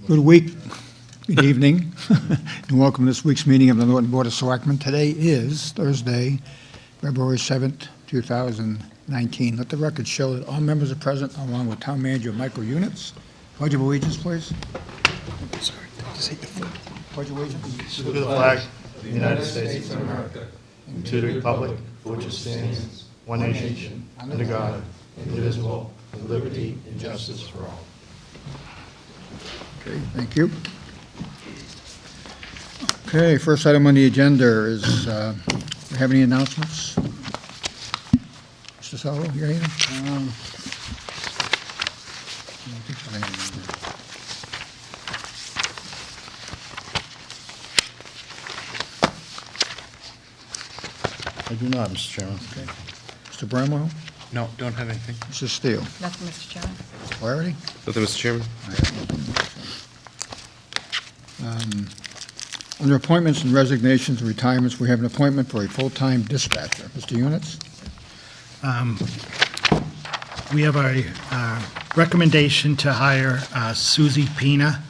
Good week, good evening, and welcome to this week's meeting of the Norton Board of Selectmen. Today is Thursday, February 7th, 2019. Let the record show that all members are present, along with Town Manager Michael Units. Pledge of allegiance, please. Sorry, just hit the foot. Pledge of allegiance. To the flag of the United States of America, and to the republic for which it stands, one nation, under God, indivisible, with liberty and justice for all. Okay, thank you. Okay, first item on the agenda is, do we have any announcements? Mr. Salvo, you got anything? I don't think so, anything. I do not, Mr. Chairman. Okay. Mr. Bramwell? No, don't have anything. Mrs. Steele? Nothing, Mr. Chairman. Flaherty? Nothing, Mr. Chairman. Under appointments and resignations and retirements, we have an appointment for a full-time dispatcher. Mr. Units? We have a recommendation to hire Susie Pina.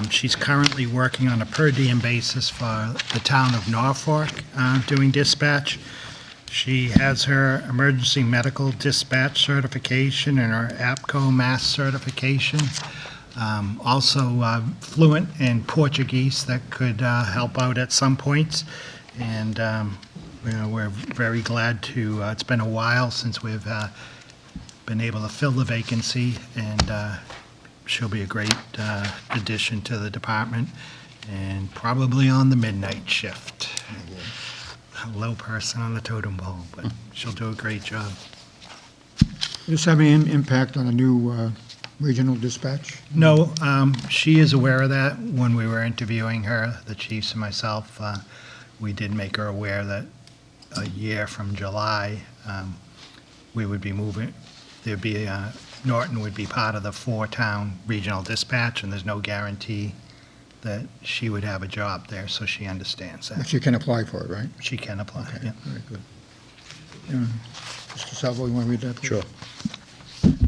She's currently working on a per diem basis for the town of Norfolk doing dispatch. She has her emergency medical dispatch certification and her APCO mass certification. Also fluent in Portuguese that could help out at some points. And we're very glad to, it's been a while since we've been able to fill the vacancy, and she'll be a great addition to the department, and probably on the midnight shift. A low person on the totem pole, but she'll do a great job. Does this have any impact on the new regional dispatch? No, she is aware of that. When we were interviewing her, the chiefs and myself, we did make her aware that a year from July, we would be moving, there'd be, Norton would be part of the 4-town regional dispatch, and there's no guarantee that she would have a job there, so she understands But that. you can apply for it, right? She can apply, Okay, yeah. very good. Mr. Salvo, you want to read that, please? Sure.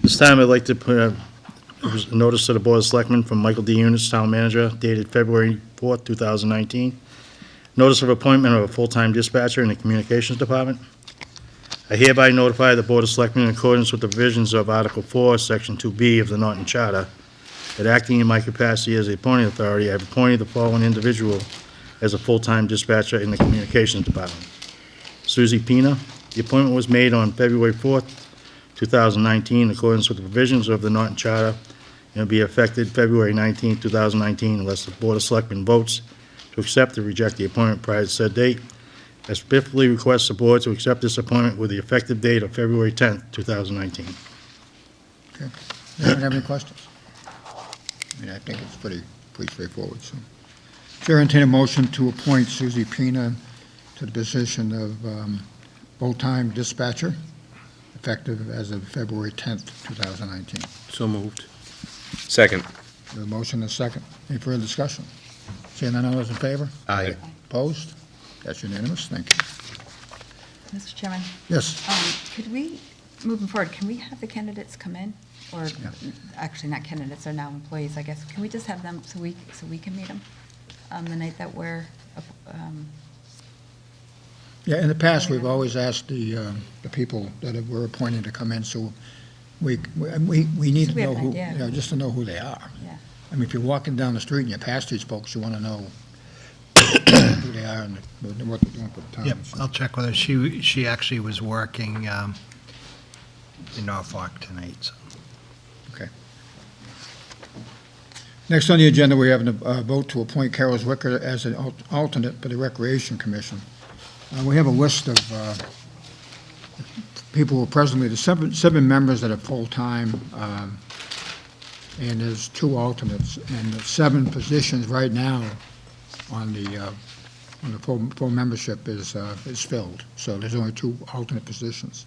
This time, I'd like to put a notice to the Board of Selectmen from Michael D. Unis, Town Manager, dated February 4th, 2019. Notice of appointment of a full-time dispatcher in the Communications Department. I hereby notify the Board of Selectmen in accordance with the provisions of Article 4, Section 2B of the Norton Charter, that acting in my capacity as the appointing authority, I have appointed the following individual as a full-time dispatcher in the Communications Department. Susie Pina. The appointment was made on February 4th, 2019, in accordance with the provisions of the Norton Charter, and will be effective February 19, 2019, unless the Board of Selectmen votes to accept or reject the appointment prior to said date. I specifically request the Board to accept this appointment with the effective date of February 10th, 2019. Okay. Anyone have any questions? I mean, I think it's pretty straightforward, so. Chair, entertain a motion to appoint Susie Pina to the position of full-time dispatcher, effective as of February 10th, 2019. So moved. Second. The motion is second. Any further discussion? Seeing none, all those in favor? Aye. Opposed? That's unanimous. Thank you. Mr. Chairman, Yes. could we, moving forward, can we have the candidates come in? Or, Yeah. actually, not candidates, they're now employees, I guess. Can we just have them so we can meet them the night that we're, Yeah, in the past, we've always asked the people that were appointed to come in, so we need So to we have know an who, idea. you know, just to know who they are. yeah. I mean, if you're walking down the street and you pass these folks, you want to know who they are and what they're doing for the town. Yep, so. I'll check with her. She actually was working in Norfolk tonight, so. Okay. Next on the agenda, we have a vote to appoint Carol Zwicker as an alternate for the Recreation Commission. We have a list of people who are presently, the seven members that are full-time, and there's 2 alternates, and the 7 positions right now on the full membership is filled. So there's only 2 alternate positions.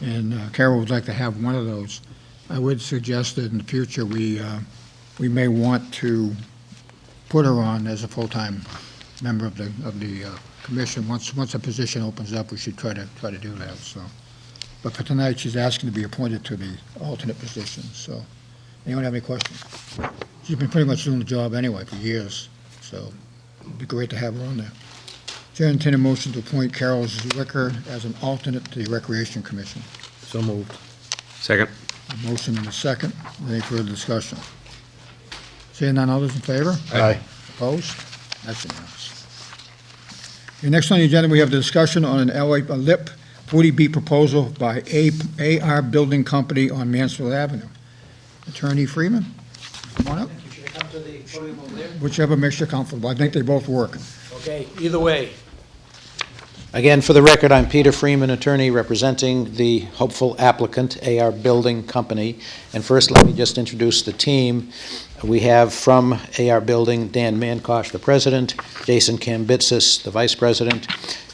And Carol would like to have one of those. I would suggest that in the future, we may want to put her on as a full-time member of the commission. Once a position opens up, we should try to do that, so. But for tonight, she's asking to be appointed to the alternate position, so. Anyone have any questions? She's been pretty much doing the job anyway for years, so it'd be great to have her on there. Chair entertain a motion to appoint Carol Zwicker as an alternate to the Recreation Commission. So moved. Second. A motion and a second. Any further discussion? Seeing none, others in favor? Aye. Opposed? That's unanimous. Okay, next on the agenda, we have the discussion on an a LIP 40B proposal by AR Building Company on Mansfield Avenue. Attorney Freeman, come on up. Should I come to the podium over there? Whichever makes you comfortable. I think they both work. Okay, either way. Again, for the record, I'm Peter Freeman, attorney representing the hopeful applicant, AR Building Company. And first, let me just introduce the team. We have from AR Building, Dan Mankosh, the president, Jason Kambitsis, the vice president,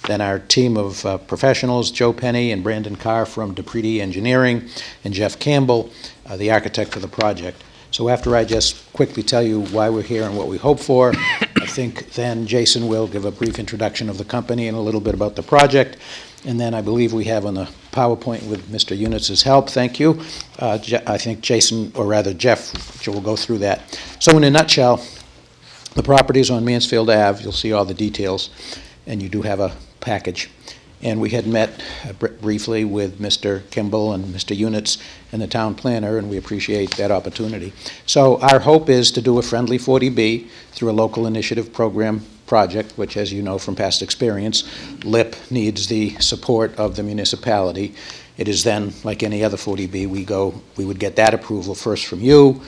then our team of professionals, Joe Penny and Brandon Carr from DePreti Engineering, and Jeff Campbell, the architect of the project. So after I just quickly tell you why we're here and what we hope for, I think then Jason will give a brief introduction of the company and a little bit about the project. And then I believe we have on the PowerPoint with Mr. Unitz's help, thank you. I think Jason, or rather Jeff, will go through that. So in a nutshell, the property is on Mansfield Ave. You'll see all the details, and you do have a package. And we had met briefly with Mr. Kimball and Mr. Unitz and the town planner, and we appreciate that opportunity. So our hope is to do a friendly 40B through a local initiative program project, which, as you know from past experience, LIP needs the support of the municipality. It is then, like any other 40B, we would get that approval first from you,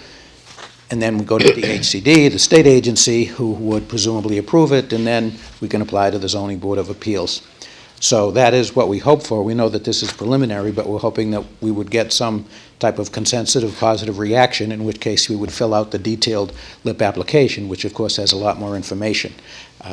and then we go to the HCD, the state agency, who would presumably approve it, and then we can apply to the Zoning Board of Appeals. So that is what we hope for. We know that this is preliminary, but we're hoping that we would get some type of consensus of positive reaction, in which case we would fill out the detailed LIP application, which of course has a lot more information.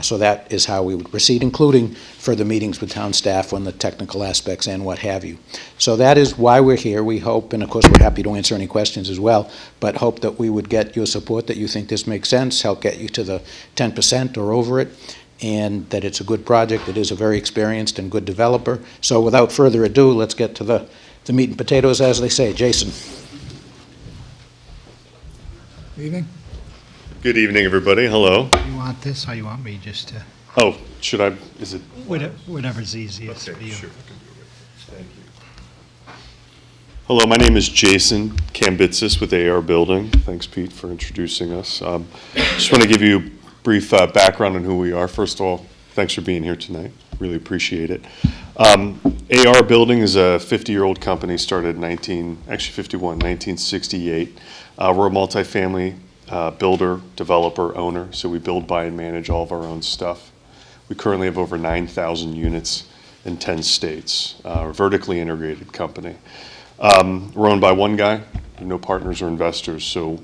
So that is how we would proceed, including further meetings with town staff on the technical aspects and what have you. So that is why we're here. We hope, and of course we're happy to answer any questions as well, but hope that we would get your support, that you think this makes sense, help get you to the 10% or over it, and that it's a good project. It is a very experienced and good developer. So without further ado, let's get to the meat and potatoes, as they say. Jason. Evening. Good evening, everybody. Hello. You want this, or you want me just to, Oh, should I, is it? whatever's easiest for Okay, you. sure. I can do it. Thank you. Hello, my name is Jason Kambitsis with AR Building. Thanks, Pete, for introducing us. Just want to give you a brief background on who we are. First of all, thanks for being here tonight. Really appreciate it. AR Building is a 50-year-old company, started in 1968. We're a multifamily builder, developer, owner, so we build, buy, and manage all of our own stuff. We currently have over 9,000 units in 10 states. We're a vertically integrated company. We're owned by one guy, no partners or investors, so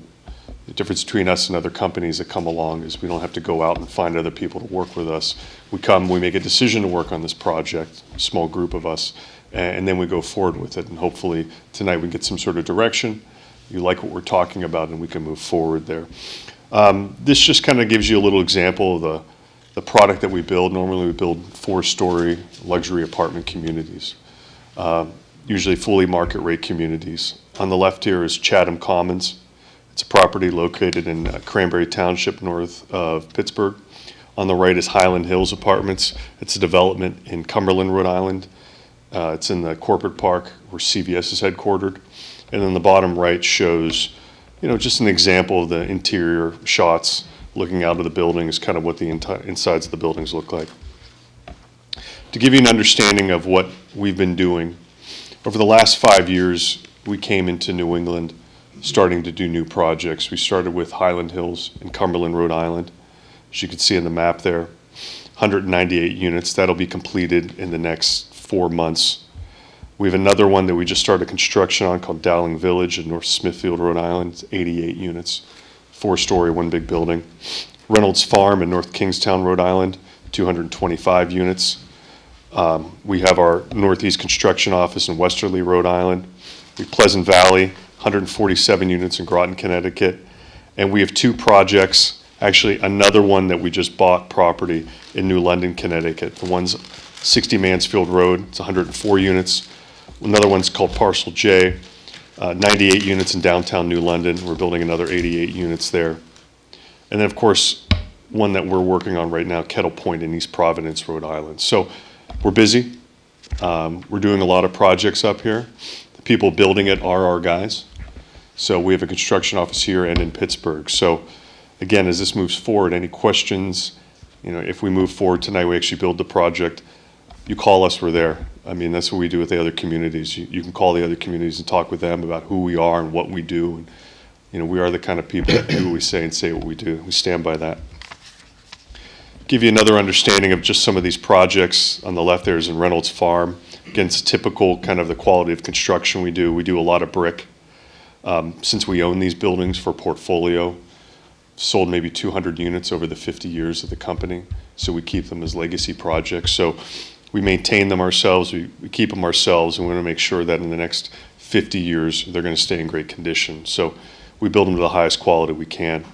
the difference between us and other companies that come along is we don't have to go out and find other people to work with us. We come, we make a decision to work on this project, a small group of us, and then we go forward with it, and hopefully tonight we can get some sort of direction. You like what we're talking about, and we can move forward there. This just kind of gives you a little example of the product that we build. Normally we build 4-story luxury apartment communities, usually fully market rate communities. On the left here is Chatham Commons. It's a property located in Cranberry Township, north of Pittsburgh. On the right is Highland Hills Apartments. It's a development in Cumberland, Rhode Island. It's in the corporate park where CVS is headquartered. And then the bottom right shows, just an example of the interior shots looking out of the buildings, kind of what the insides of the buildings look like. To give you an understanding of what we've been doing, over the last 5 years, we came into New England starting to do new projects. We started with Highland Hills in Cumberland, Rhode Island. As you can see on the map there, 198 units. That'll be completed in the next 4 months. We have another one that we just started construction on called Dowling Village in North Smithfield, Rhode Island. It's 88 units, 4-story, one big building. Reynolds Farm in North Kingstown, Rhode Island, 225 units. We have our Northeast Construction Office in Westerly, Rhode Island. We have Pleasant Valley, 147 units in Groton, Connecticut. And we have 2 projects, actually another one that we just bought property in New London, Connecticut. The one's 60 Mansfield Road, it's 104 units. Another one's called Parcel J. 98 units in downtown New London. We're building another 88 units there. And then, of course, one that we're working on right now, Kettle Point in East Providence, Rhode Island. So we're busy. We're doing a lot of projects up here. The people building it are our guys. So we have a construction office here and in Pittsburgh. So again, as this moves forward, any questions, if we move forward tonight, we actually build the project, you call us, we're there. I mean, that's what we do with the other communities. You can call the other communities and talk with them about who we are and what we do. And, we are the kind of people that do what we say and say what we do. We stand by that. Give you another understanding of just some of these projects. On the left there is in Reynolds Farm. Again, it's typical kind of the quality of construction we do. We do a lot of brick. Since we own these buildings for portfolio, sold maybe 200 units over the 50 years of the company. So we keep them as legacy projects. So we maintain them ourselves, we keep them ourselves, and we want to make sure that in the next 50 years, they're going to stay in great condition. So we build them to the highest quality we can.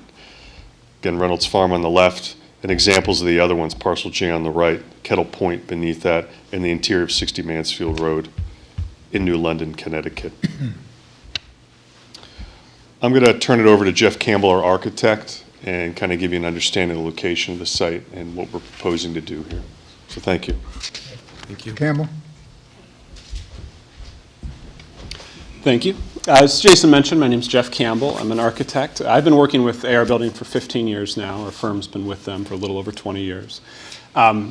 Again, Reynolds Farm on the left, and examples of the other ones, Parcel J on the right, Kettle Point beneath that, and the interior of 60 Mansfield Road in New London, Connecticut. I'm going to turn it over to Jeff Campbell, our architect, and kind of give you an understanding of the location of the site and what we're proposing to do here. So thank you. Thank you. Campbell? Thank you. As Jason mentioned, my name is Jeff Campbell. I'm an architect. I've been working with AR Building for 15 years now. Our firm's been with them for a little over 20 years.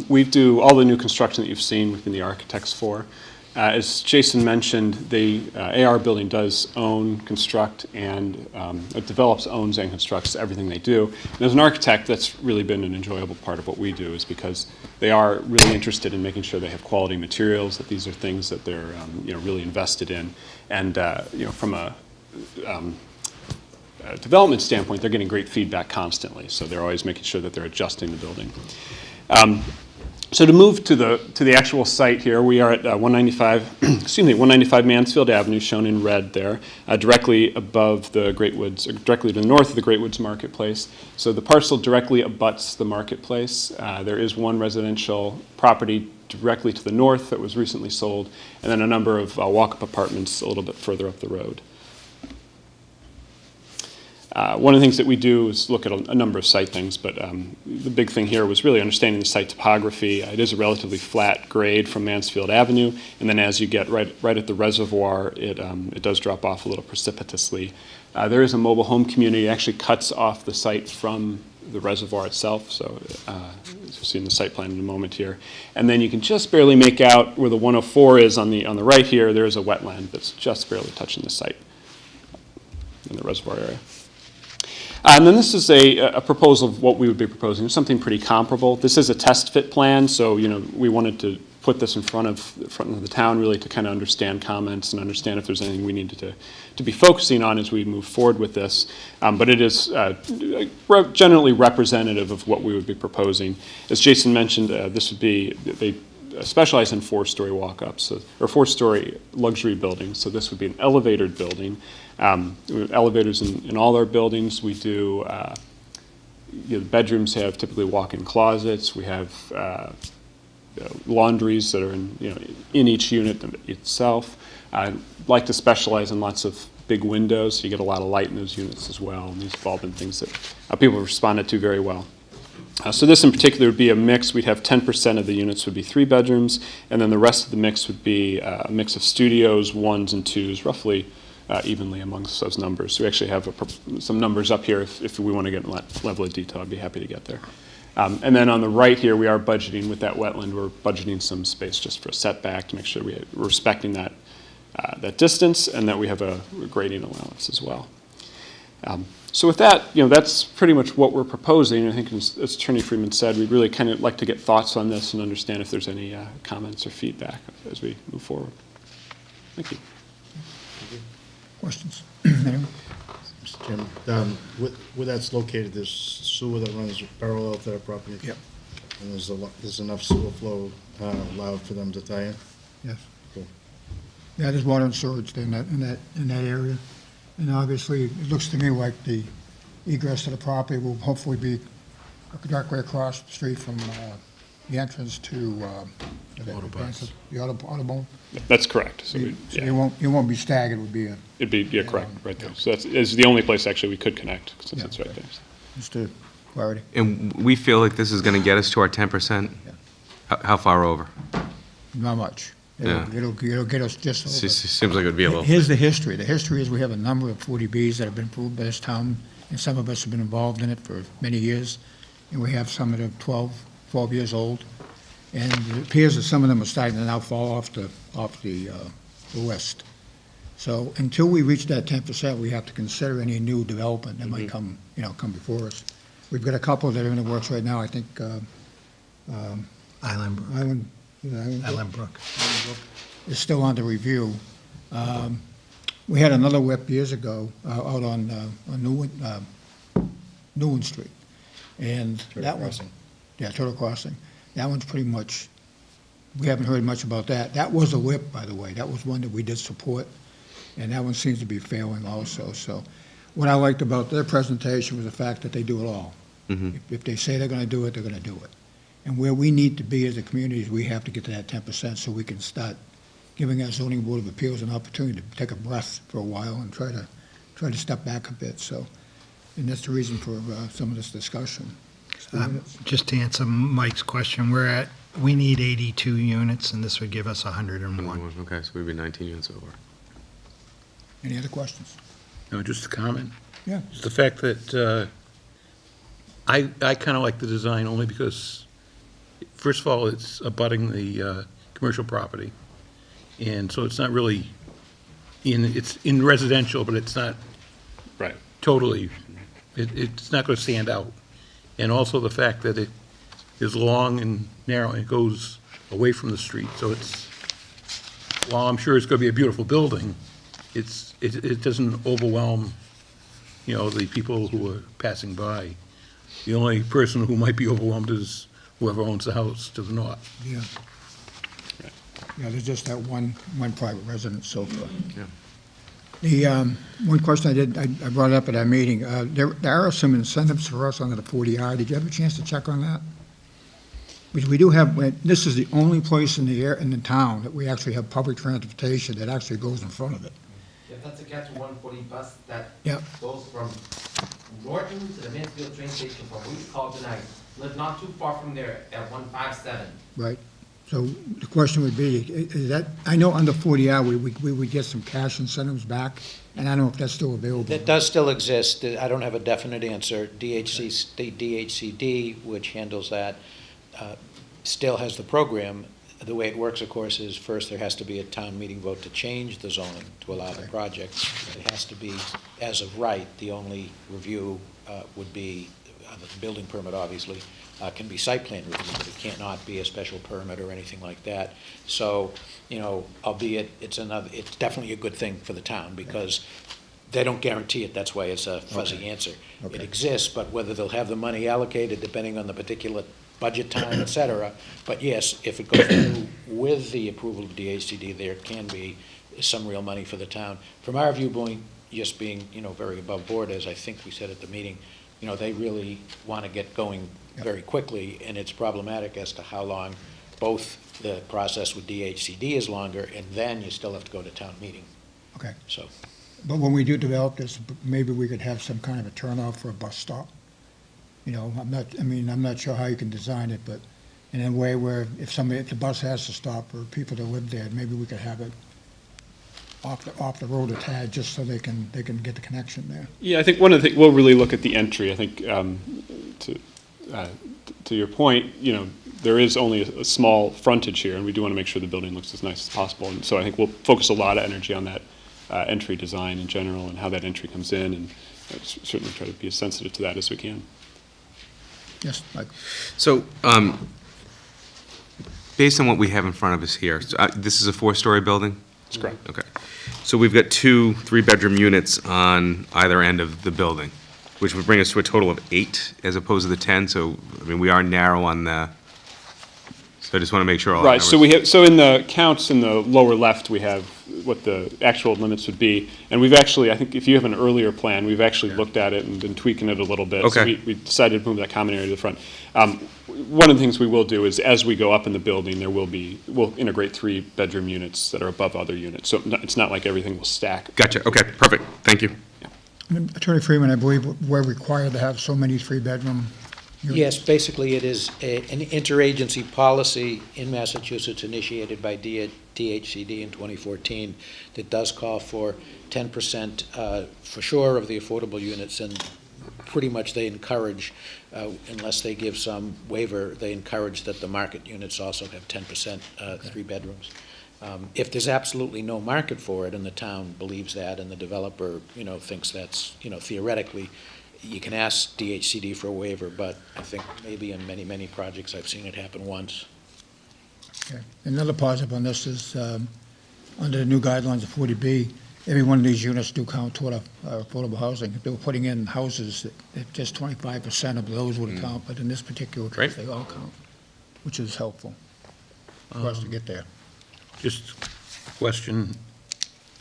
We do all the new construction that you've seen within the architects for. As Jason mentioned, the AR Building does own, construct, and it develops, owns, and constructs everything they do. And as an architect, that's really been an enjoyable part of what we do, is because they are really interested in making sure they have quality materials, that these are things that they're really invested in. And from a development standpoint, they're getting great feedback constantly. So they're always making sure that they're adjusting the building. So to move to the actual site here, we are at 195 Mansfield Avenue, shown in red there, directly above the Great Woods, or directly to the north of the Great Woods Marketplace. So the parcel directly abuts the marketplace. There is one residential property directly to the north that was recently sold, and then a number of walk-up apartments a little bit further up the road. One of the things that we do is look at a number of site things, but the big thing here was really understanding the site topography. It is a relatively flat grade from Mansfield Avenue, and then as you get right at the reservoir, it does drop off a little precipitously. There is a mobile home community. It actually cuts off the site from the reservoir itself, so as you'll see in the site plan in a moment here. And then you can just barely make out where the 104 is on the right here. There is a wetland that's just barely touching the site in the reservoir area. And then this is a proposal of what we would be proposing, something pretty comparable. This is a test fit plan, so we wanted to put this in front of the town really to kind of understand comments and understand if there's anything we needed to be focusing on as we move forward with this. But it is generally representative of what we would be proposing. As Jason mentioned, this would be, they specialize in four-story walk-ups, or four-story luxury buildings. So this would be an elevated building. We have elevators in all our buildings. We do, the bedrooms have typically walk-in closets. We have laundries that are in each unit itself. I like to specialize in lots of big windows, so you get a lot of light in those units as well. And these have all been things that people have responded to very well. So this in particular would be a mix. We'd have 10% of the units would be 3 bedrooms, and then the rest of the mix would be a mix of studios, 1s and 2s, roughly evenly amongst those numbers. So we actually have some numbers up here. If we want to get in level of detail, I'd be happy to get there. And then on the right here, we are budgeting with that wetland. We're budgeting some space just for a setback to make sure we're respecting that distance, and that we have a grading allowance as well. So with that, that's pretty much what we're proposing. I think, as Attorney Freeman said, we'd really kind of like to get thoughts on this and understand if there's any comments or feedback as we move forward. Thank you. Questions? Anyone? Mr. Chairman, where that's located, there's sewer that runs parallel to that property? Yep. And there's enough sewer flow allowed for them to tie in? Yes. Cool. Yeah, there's water and sewage in that area. And obviously, it looks to me like the egress to the property will hopefully be directly across the street from the entrance to, the Autobahn. That's correct. So, So you won't be staggered, it would be a, it'd be, yeah, correct, right there. So that's, is the only place actually we could connect, since Yeah, it's right okay. there. just a clarity. And we feel like this is going to get us to our 10%? How far over? Not much. Yeah. It'll get us just over. Seems like it would be a little. Here's the history. The history is we have a number of 40Bs that have been approved by this town, and some of us have been involved in it for many years. And we have some that are 12 years old. And it appears that some of them are starting to now fall off the list. So until we reach that 10%, we have to consider any new development that might come before us. We've got a couple that are in the works right now. I think Island Island Brook. is still under review. We had another whip years ago out on Newland Street. And that one, yeah, Turtle Crossing. That one's pretty much, we haven't heard much about that. That was a whip, by the way. That was one that we did support, and that one seems to be failing also. So what I liked about their presentation was the fact that they do it all. If they say they're going to do it, they're going to do it. And where we need to be as a community is we have to get to that 10% so we can start giving our zoning board of appeals an opportunity to take a breath for a while and try to step back a bit. So, and that's the reason for some of this discussion. Just to answer Mike's question, we need 82 units, and this would give us 101. Okay, so we'd be 19 units over. Any other questions? No, just a comment. Yeah. Just the fact that I kind of like the design only because, first of all, it's abutting the commercial property. And so it's not really, it's in residential, but it's not Right. totally, it's not going to stand out. And also the fact that it is long and narrow and it goes away from the street. So it's, while I'm sure it's going to be a beautiful building, it doesn't overwhelm, the people who are passing by. The only person who might be overwhelmed is whoever owns the house to the north. Yeah. Yeah, there's just that one private residence so far. Yeah. The one question I brought up at our meeting, there are some incentives for us under the 40R. Did you have a chance to check on that? Because we do have, this is the only place in the town that we actually have public transportation that actually goes in front of it. Yeah, that's a Catch 140 bus that Yep. goes from Norton to the Mansfield train station from Wheat Call tonight. Live not too far from there at 157. Right. So the question would be, is that, I know under 40R, we would get some cash incentives back, and I don't know if that's still available. That does still exist. I don't have a definite answer. DHCD, which handles that, still has the program. The way it works, of course, is first there has to be a town meeting vote to change the zoning to allow the project. It has to be, as of right, the only review would be, the building permit, obviously, can be site plan review, but it cannot be a special permit or anything like that. So, albeit it's definitely a good thing for the town because they don't guarantee it. That's why it's a fuzzy answer. Okay. It exists, but whether they'll have the money allocated depending on the particular budget time, et cetera. But yes, if it goes through with the approval of DHCD, there can be some real money for the town. From our viewpoint, just being, very above board, as I think we said at the meeting, they really want to get going very quickly, and it's problematic as to how long both the process with DHCD is longer, and then you still have to go to town meeting. Okay. So, But when we do develop this, maybe we could have some kind of a turnoff for a bus stop. I'm not sure how you can design it, but in a way where if the bus has to stop or people that live there, maybe we could have it off the road a tad, just so they can get the connection there. Yeah, I think one of the things, we'll really look at the entry. I think, to your point, there is only a small frontage here, and we do want to make sure the building looks as nice as possible. And so I think we'll focus a lot of energy on that entry design in general and how that entry comes in, and certainly try to be as sensitive to that as we can. Yes, Mike? So, based on what we have in front of us here, so, this is a 4-story building? That's correct. Okay. So we've got 2 3-bedroom units on either end of the building, which would bring us to a total of 8 as opposed to the 10. So, we are narrow on the, so I just want to make sure all the Right, so numbers- in the counts in the lower left, we have what the actual limits would be. And we've actually, I think if you have an earlier plan, we've actually looked at it and been tweaking it a little bit. So Okay. we decided to move that common area to the front. one of the things we will do is, as we go up in the building, we'll integrate 3-bedroom units that are above other units. So it's not like everything will stack. Gotcha, okay, perfect, thank you. And Attorney Freeman, I believe we're required to have so many three-bedroom units. Yes, basically, it is an interagency policy in Massachusetts initiated by DHCD in 2014 that does call for 10% for sure of the affordable units, and pretty much they encourage, unless they give some waiver, they encourage that the market units also have 10% three bedrooms. If there's absolutely no market for it, and the town believes that, and the developer, thinks that's, theoretically, you can ask DHCD for a waiver, but I think maybe in many, many projects, I've seen it happen once. Okay. Another positive on this is, under the new guidelines of 40B, every one of these units do count toward affordable housing. If they were putting in houses, just 25% of those would count, but in this particular case, they all count, which is helpful for us to get there. Just a question,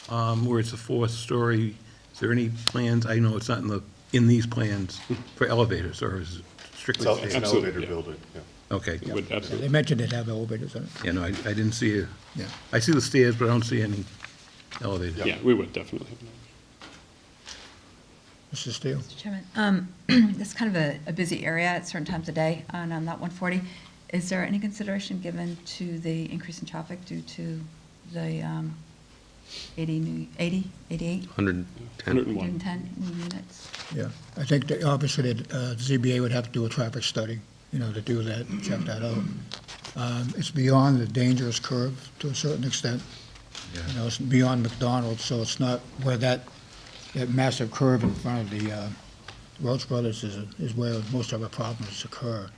where it's a fourth story, is there any plans, I know it's not in these plans, for elevators, or is it strictly It's stairs? an Absolutely, elevator yeah. building, yeah. Okay. It would They absolutely. mentioned it have elevators in it. Yeah, no, I didn't see it. Yeah. I see the stairs, but I don't see any elevators. Yeah, we would definitely. Mr. Steele? Mr. Chairman, this is kind of a busy area at certain times of day on that 140. Is there any consideration given to the increase in traffic due to the 88? 110. 101. 110 new units? Yeah, I think that obviously the ZBA would have to do a traffic study, to do that, and check that out. It's beyond the dangerous curve to a certain extent. It's beyond McDonald's, so it's not where that massive curve in front of the Roach Brothers is where most of our problems occur.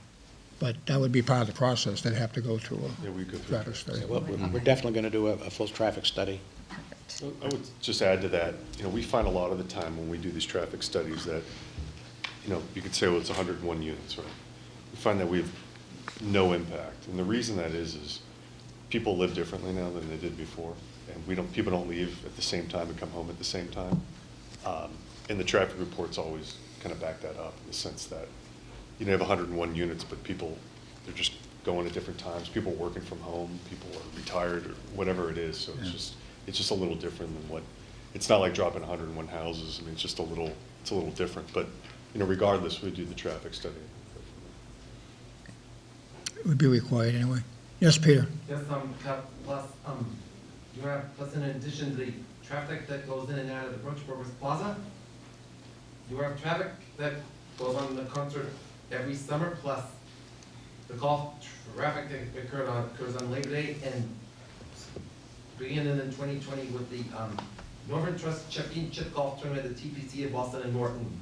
But that would be part of the process. They'd have to go through Yeah, a we go through traffic study. Well, we're definitely going to do a full traffic study. Perfect. I would just add to that, we find a lot of the time when we do these traffic studies that, you could say, well, it's 101 units, right? We find that we have no impact. And the reason that is people live differently now than they did before. And people don't leave at the same time and come home at the same time. And the traffic reports always kind of back that up in the sense that, you have 101 units, but they're just going at different times. People working from home, people are retired, or whatever it is. So it's just a little different than it's not like dropping 101 houses. I mean, it's a little different. But, regardless, we do the traffic study. It would be required anyway. Yes, Peter? Yes, plus in addition to the traffic that goes in and out of the Roach Brothers Plaza, you have traffic that goes on the concert every summer, plus the golf traffic that occurs on Labor Day, and beginning in 2020 with the Northern Trust Championship Golf Tournament at TPC in Boston and Norton.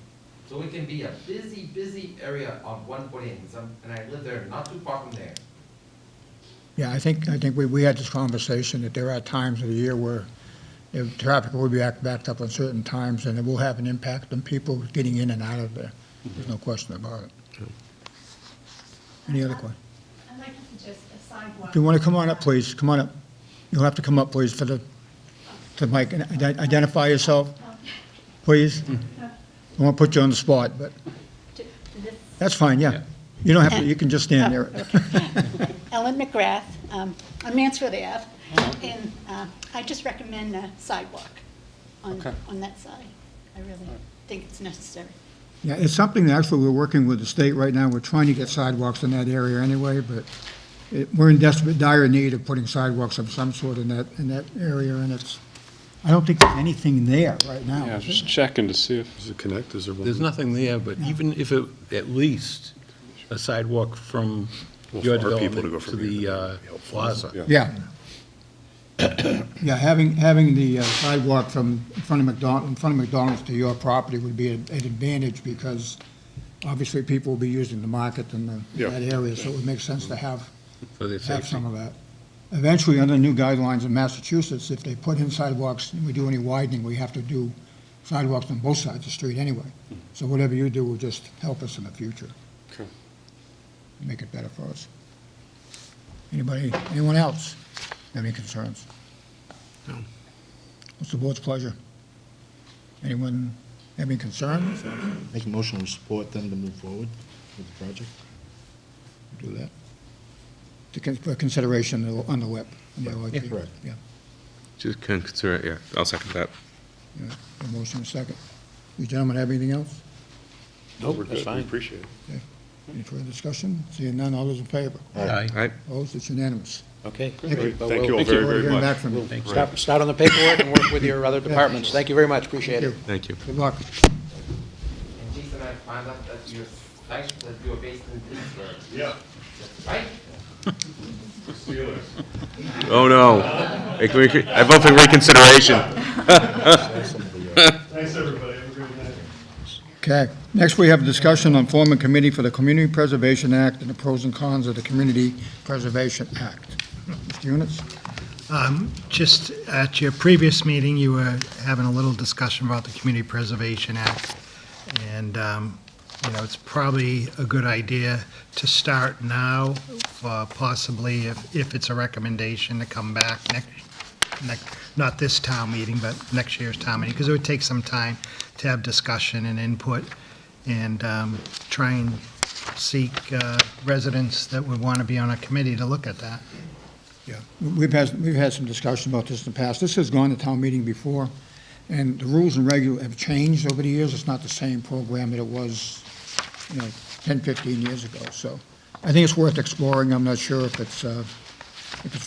So it can be a busy, busy area on 148, and I live there, not too far from there. Yeah, I think we had this conversation that there are times of the year where traffic will be backed up on certain times, and it will have an impact on people getting in and out of there. There's no question about it. Any other question? I'd like to suggest a sidewalk. Do you want to come on up, please? Come on up. You'll have to come up, please, to the mic and identify yourself, please. I won't put you on the spot, but To this. that's fine, yeah. You don't have to, you can just stand there. Ellen McGrath, on Mansfield Ave, and I just recommend a sidewalk on that side. I really think it's necessary. Yeah, it's something that actually we're working with the state right now. We're trying to get sidewalks in that area anyway, but we're in dire need of putting sidewalks of some sort in that area, and I don't think there's anything there right now. Yeah, is just there? checking to see if. Does it connect? Is there one? There's nothing there, but even if at least a sidewalk from your for our people to development go to from here the plaza. Yeah. Yeah, having the sidewalk in front of McDonald's to your property would be an advantage, because obviously people will be using the market in that area, so it would make sense to have For their safety. some of that. Eventually, under new guidelines in Massachusetts, if they put in sidewalks and we do any widening, we have to do sidewalks on both sides of the street anyway. So whatever you do will just help us in the future. Okay. Make it better for us. Anyone else have any concerns? No. What's the board's pleasure? Anyone have any concerns? Make a motion to support them to move forward with the project. do that. For consideration on the whip. on the OIP. Yeah, correct. Yeah, Just consider it, yeah, I'll second that. yeah. A motion and a second. You gentlemen have anything else? Nope, We're that's good. We fine. appreciate it. Any further discussion? Seeing none, all those in favor? Aye. All right, Opposed, it's unanimous. Okay. Great. Well, Thank you all we'll- very, We're very hearing back much. from you. Thanks. Start on the paperwork and work with your other departments. Thank you very much, appreciate it. thank you. Good luck. And Jason, I found out that your site, that you are based in Pittsburgh, Yeah. right? Steelers. Oh, no. I vote for reconsideration. Thanks, everybody. Have a great night. Okay, next we have a discussion on forming committee for the Community Preservation Act and the pros and cons of the Community Preservation Act. Mr. Yunus? Just at your previous meeting, you were having a little discussion about the Community Preservation Act, and, it's probably a good idea to start now, possibly if it's a recommendation to come back not this town meeting, but next year's town meeting, because it would take some time to have discussion and input, and try and seek residents that would want to be on a committee to look at that. Yeah, we've had some discussion about this in the past. This has gone to town meeting before, and the rules and have changed over the years. It's not the same program that it was, 10, 15 years ago. So I think it's worth exploring. I'm not sure if it's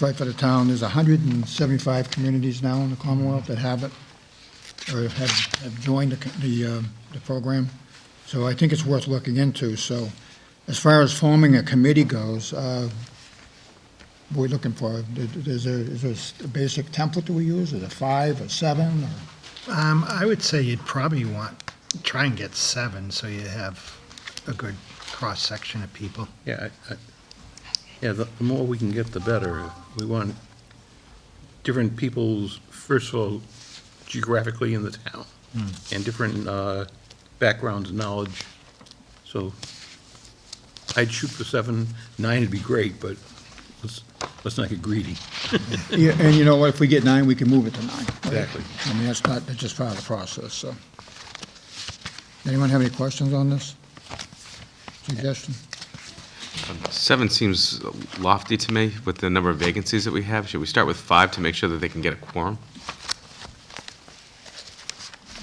right for the town. There's 175 communities now in the Commonwealth that have it, or have joined the program. So I think it's worth looking into. So as far as forming a committee goes, what are we looking for? Is there a basic template that we use? Is it 5 or 7? Or? I would say you'd probably try and get 7, so you have a good cross-section of people. Yeah, the more we can get, the better. We want different people's, first of all, geographically in the town, and different backgrounds and knowledge. So I'd shoot for 7, 9 would be great, but let's not get greedy. Yeah, and you know what, if we get 9, we can move it to 9. right? Exactly. I mean, that's just part of the process, so. Anyone have any questions on this? Suggestion? 7 seems lofty to me with the number of vacancies that we have. Should we start with 5 to make sure that they can get a quorum?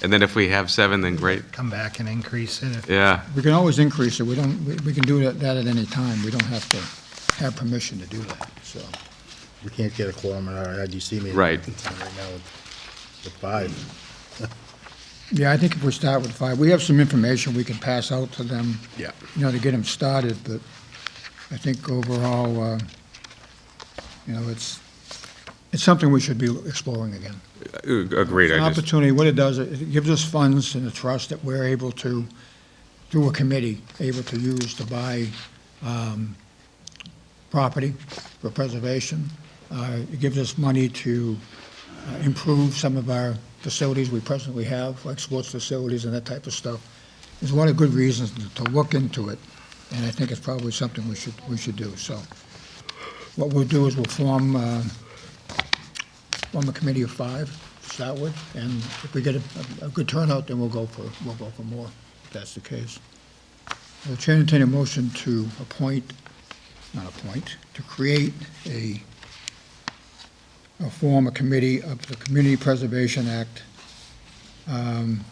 And then if we have 7, then great. Come back and increase it. Yeah, We can always increase it, we can do that at any time, we don't have to have permission to do that, so. We can't get a quorum at our IDC meeting. Right. Right now with 5. Yeah, I think if we start with 5, we have some information we can pass out to them. Yeah. To get them started, but I think overall, it's something we should be exploring again. agreed. An I just, opportunity, what it does, it gives us funds in a trust that we're able to, through a committee, able to use to buy property for preservation. It gives us money to improve some of our facilities we presently have, like sports facilities and that type of stuff. There's a lot of good reasons to look into it, and I think it's probably something we should do. So what we'll do is we'll form a committee of 5 to start with, and if we get a good turnout, then we'll go for more, if that's the case. I'll entertain a motion to to create form a committee of the Community Preservation Act, and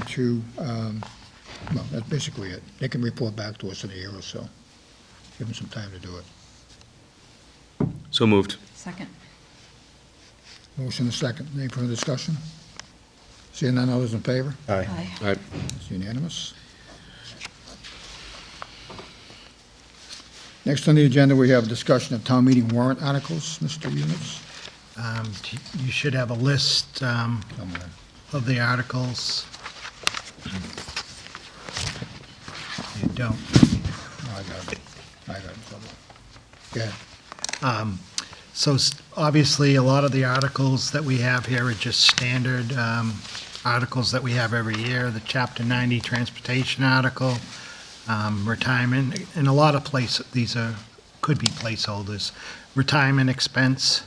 to, well, that's basically it. They can report back to us in a year or so. Give them some time to do it. so moved. Second. Motion and second. Any further discussion? Seeing none, all those in favor? Aye. Aye. All right, It's unanimous. Next on the agenda, we have discussion of town meeting warrant articles. Mr. Yunus? You should have a list Somewhere. of the articles. You don't. Oh, I got it. Go ahead. So obviously, a lot of the articles that we have here are just standard articles that we have every year. The Chapter 90 transportation article, retirement, and a lot of these could be placeholders. Retirement expense.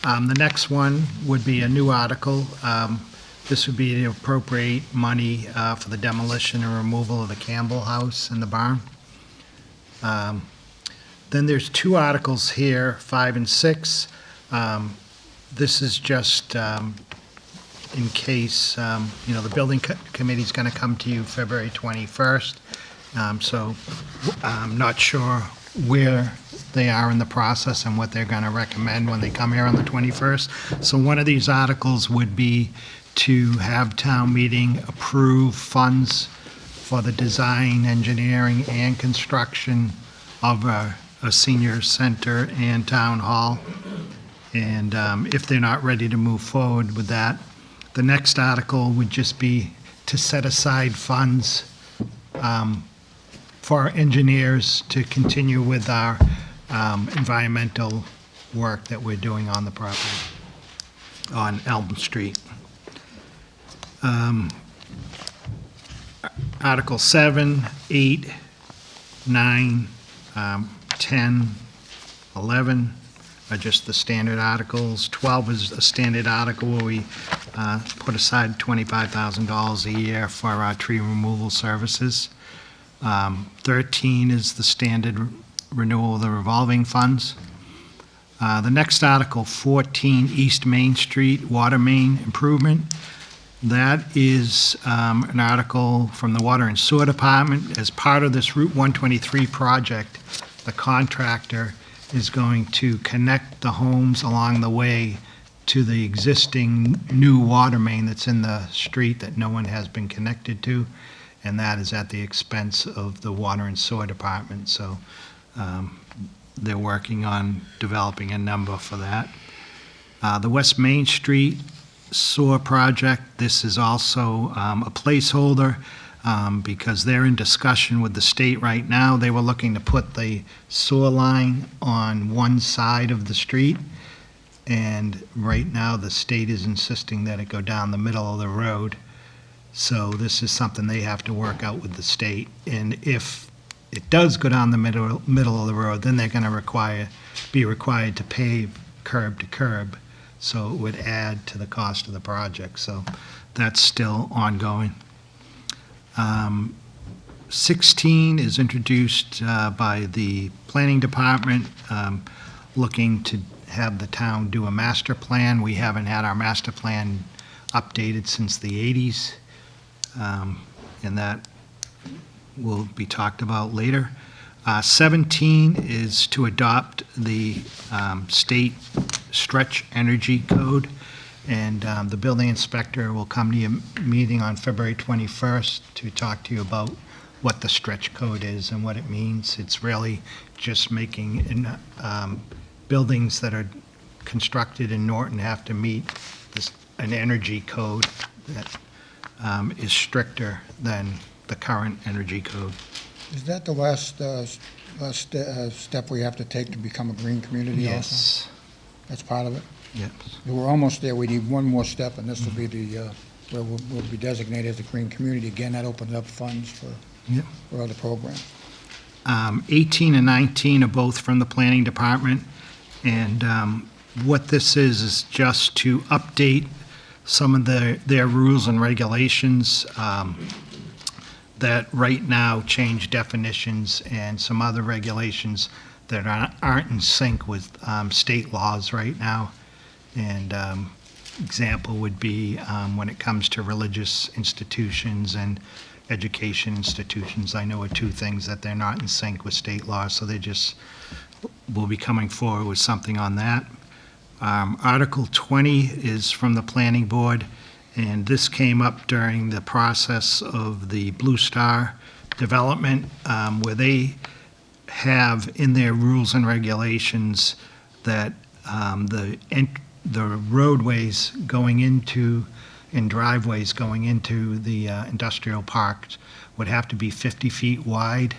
The next one would be a new article. This would be to appropriate money for the demolition and removal of the Campbell House and the barn. Then there's two articles here, 5 and 6. This is just in case, the building committee's going to come to you February 21st. So I'm not sure where they are in the process and what they're going to recommend when they come here on the 21st. So one of these articles would be to have town meeting approve funds for the design, engineering, and construction of a senior center and town hall. And if they're not ready to move forward with that, the next article would just be to set aside funds for our engineers to continue with our environmental work that we're doing on the property on Elm Street. Article 7, 8, 9, 10, 11 are just the standard articles. 12 is a standard article where we put aside $25,000 a year for our tree removal services. 13 is the standard renewal of the revolving funds. The next article, 14, East Main Street Water Main Improvement. That is an article from the Water and Sewer Department. As part of this Route 123 project, the contractor is going to connect the homes along the way to the existing new water main that's in the street that no one has been connected to, and that is at the expense of the Water and Sewer Department. So they're working on developing a number for that. The West Main Street sewer project, this is also a placeholder because they're in discussion with the state right now. They were looking to put the sewer line on one side of the street, and right now the state is insisting that it go down the middle of the road. So this is something they have to work out with the state, and if it does go down the middle of the road, then they're going to be required to pave curb to curb. So it would add to the cost of the project. So that's still ongoing. 16 is introduced by the planning department, looking to have the town do a master plan. We haven't had our master plan updated since the 80s, and that will be talked about later. 17 is to adopt the state stretch energy code, and the building inspector will come to your meeting on February 21st to talk to you about what the stretch code is and what it means. It's really just making buildings that are constructed in Norton have to meet an energy code that is stricter than the current energy code. Is that the last step we have to take to become a green community also? Yes. That's part of it? Yes. We're almost there. We need one more step, and this will be the, where we'll be designated as a green community. Again, that opens up funds for other programs. 18 and 19 are both from the planning department, and what this is just to update some of their rules and regulations that right now change definitions and some other regulations that aren't in sync with state laws right now. And example would be when it comes to religious institutions and education institutions, I know are two things that they're not in sync with state law, so they just will be coming forward with something on that. Article 20 is from the planning board, and this came up during the process of the Blue Star development, where they have in their rules and regulations that the roadways going into and driveways going into the industrial parks would have to be 50 feet wide,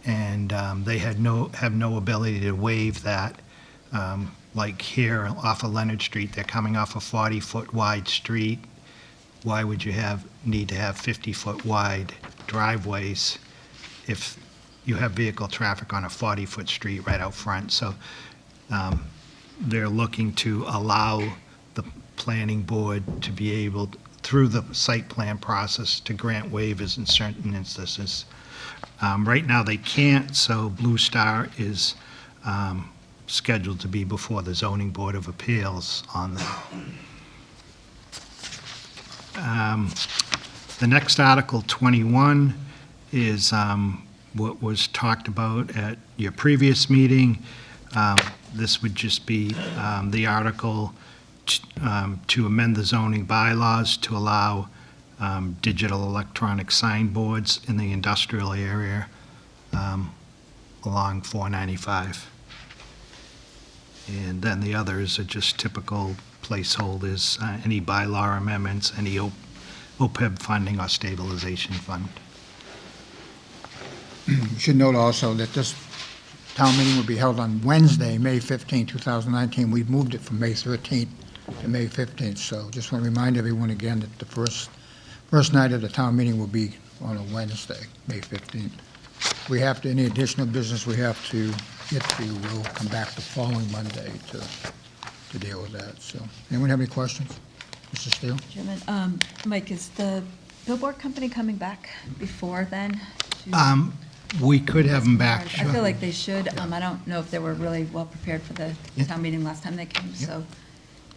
and they have no ability to waive that. Like here off of Leonard Street, they're coming off a 40-foot wide street. Why would you need to have 50-foot wide driveways if you have vehicle traffic on a 40-foot street right out front? So they're looking to allow the planning board to be able, through the site plan process, to grant waivers in certain instances. Right now they can't, so Blue Star is scheduled to be before the Zoning Board of Appeals on that. The next Article 21 is what was talked about at your previous meeting. This would just be the article to amend the zoning bylaws to allow digital electronic signboards in the industrial area along 495. And then the others are just typical placeholders, any bylaw amendments, any OPEB funding or stabilization fund. You should note also that this town meeting will be held on Wednesday, May 15, 2019. We've moved it from May 13th to May 15th, so just want to remind everyone again that the first night of the town meeting will be on a Wednesday, May 15th. We have to, any additional business we have to get to, we'll come back the following Monday to deal with that. So, anyone have any questions? Mr. Steele? Chairman, Mike, is the billboard company coming back before then? to- We could have them back, I sure. feel like they should. I don't know if they were really well prepared for the Yeah. town meeting last time they came, so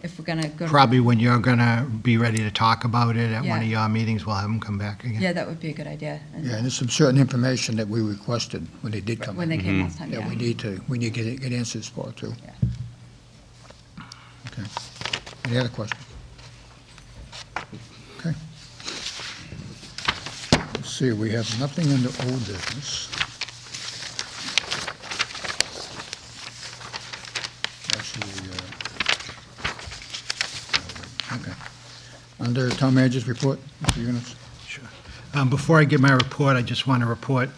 if we're gonna go. to- Probably when you're going to be ready to talk about it at one of Yeah. your meetings, we'll have them come back again. Yeah, that would be a good idea. And Yeah, and there's some certain information that we requested when they did come When in. they came last time, Yeah, yeah. we need to get answers for too. Yeah. Okay. Any other questions? Okay. Let's see, we have nothing under old business. Actually, okay. Under town manager's report, Mr. Yunus? Before I give my report, I just want to report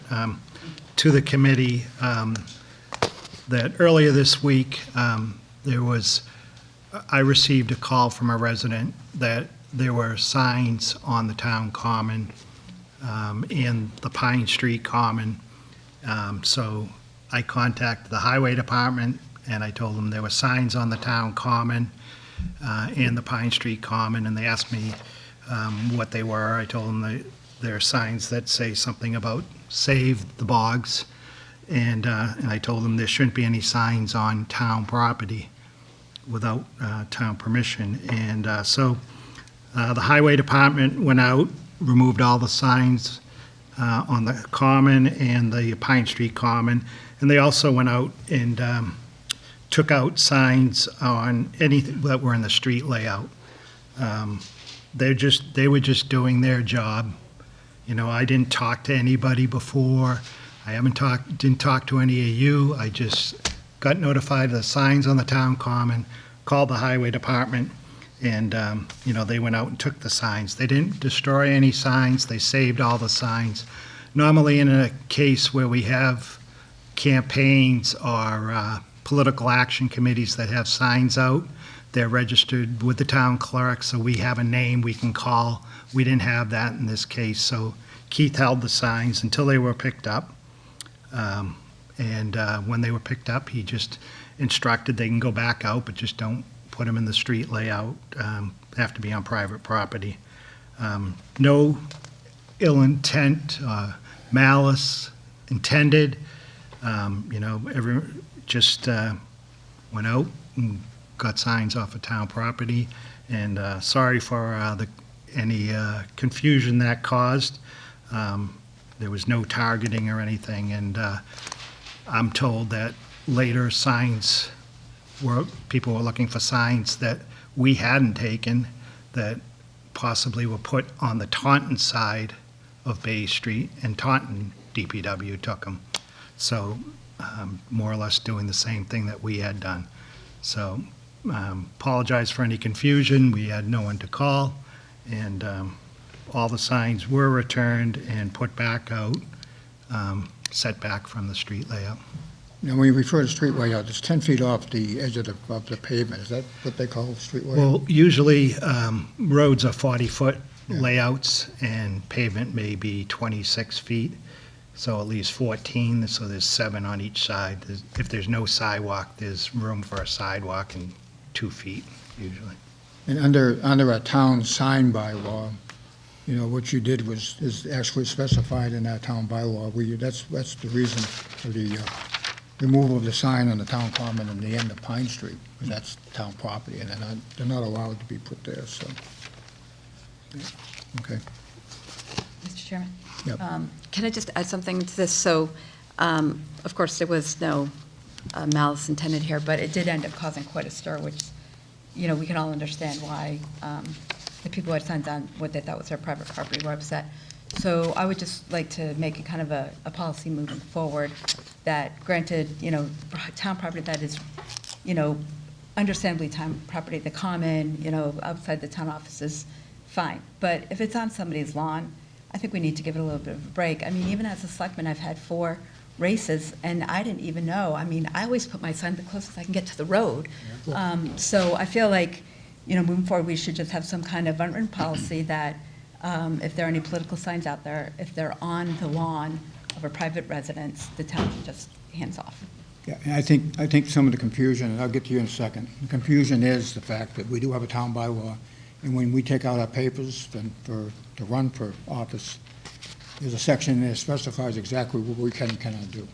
to the committee that earlier this week, I received a call from a resident that there were signs on the town common in the Pine Street Common. So I contacted the highway department, and I told them there were signs on the town common and the Pine Street Common, and they asked me what they were. I told them there are signs that say something about save the bogs, and I told them there shouldn't be any signs on town property without town permission. And so the highway department went out, removed all the signs on the common and the Pine Street Common, and they also went out and took out signs on anything that were in the street layout. They were just doing their job. You know, I didn't talk to anybody before. I didn't talk to any of you. I just got notified of the signs on the town common, called the highway department, and, they went out and took the signs. They didn't destroy any signs. They saved all the signs. Normally, in a case where we have campaigns or political action committees that have signs out, they're registered with the town clerk, so we have a name we can call. We didn't have that in this case, so Keith held the signs until they were picked up. And when they were picked up, he just instructed they can go back out, but just don't put them in the street layout. Have to be on private property. No ill intent, malice intended. Just went out and got signs off of town property. And sorry for any confusion that caused. There was no targeting or anything, and I'm told that later people were looking for signs that we hadn't taken that possibly were put on the Taunton side of Bay Street, and Taunton DPW took them. So more or less doing the same thing that we had done. So apologize for any confusion. We had no one to call, and all the signs were returned and put back out, set back from the street layout. Now, when you refer to street layout, it's 10 feet off the edge of the pavement. Is that what they call street layout? Well, usually roads are 40-foot Yeah. layouts, and pavement may be 26 feet, so at least 14, so there's 7 on each side. If there's no sidewalk, there's room for a sidewalk and 2 feet usually. And under a town sign bylaw, what you did is actually specified in that town bylaw. That's the reason for removal of the sign on the town common and the end of Pine Street, because that's town property, and they're not allowed to be put there, so. Okay, Mr. Chairman? Yep. Can I just add something to this? So, of course, there was no malice intended here, but it did end up causing quite a stir, which, you know, we can all understand why the people who had signs on what they thought was their private property were upset. So I would just like to make it kind of a policy moving forward that granted, you know, town property that is, you know, understandably town property, the common, you know, outside the town offices, fine. But if it's on somebody's lawn, I think we need to give it a little bit of a break. I mean, even as a selectman, I've had 4 races, and I didn't even know. I mean, I always put my sign the closest I can get to the road. So I feel like, you know, moving forward, we should just have some kind of unwritten policy that if there are any political signs out there, if they're on the lawn of a private residence, the town should just hands off. yeah, and I think some of the confusion, and I'll get to you in a second, the confusion is the fact that we do have a town bylaw, and when we take out our papers to run for office, there's a section that specifies exactly what we can and cannot do,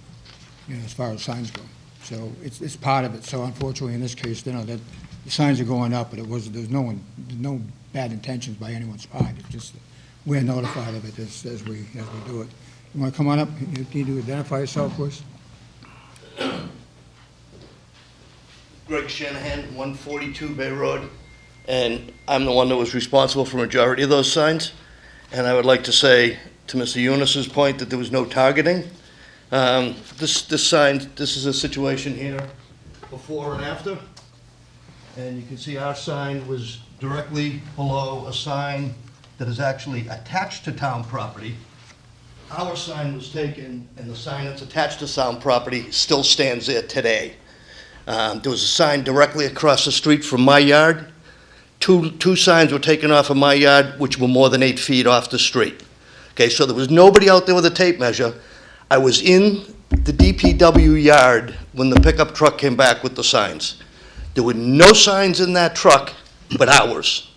you know, as far as signs go. So it's part of it. So unfortunately, in this case, you know, that the signs are going up, but there's no bad intentions by anyone's part. It's just that we're notified of it as we do it. You want to come on up? You need to identify yourself, please. Greg Shanahan, 142 Bay Road, and I'm the one that was responsible for majority of those signs. And I would like to say, to Mr. Eunice's point, that there was no targeting. This sign, this is a situation here, before and after. And you can see our sign was directly below a sign that is actually attached to town property. Our sign was taken, and the sign that's attached to town property still stands there today. There was a sign directly across the street from my yard. Two signs were taken off of my yard, which were more than 8 feet off the street. Okay, so there was nobody out there with a tape measure. I was in the DPW yard when the pickup truck came back with the signs. There were no signs in that truck but ours.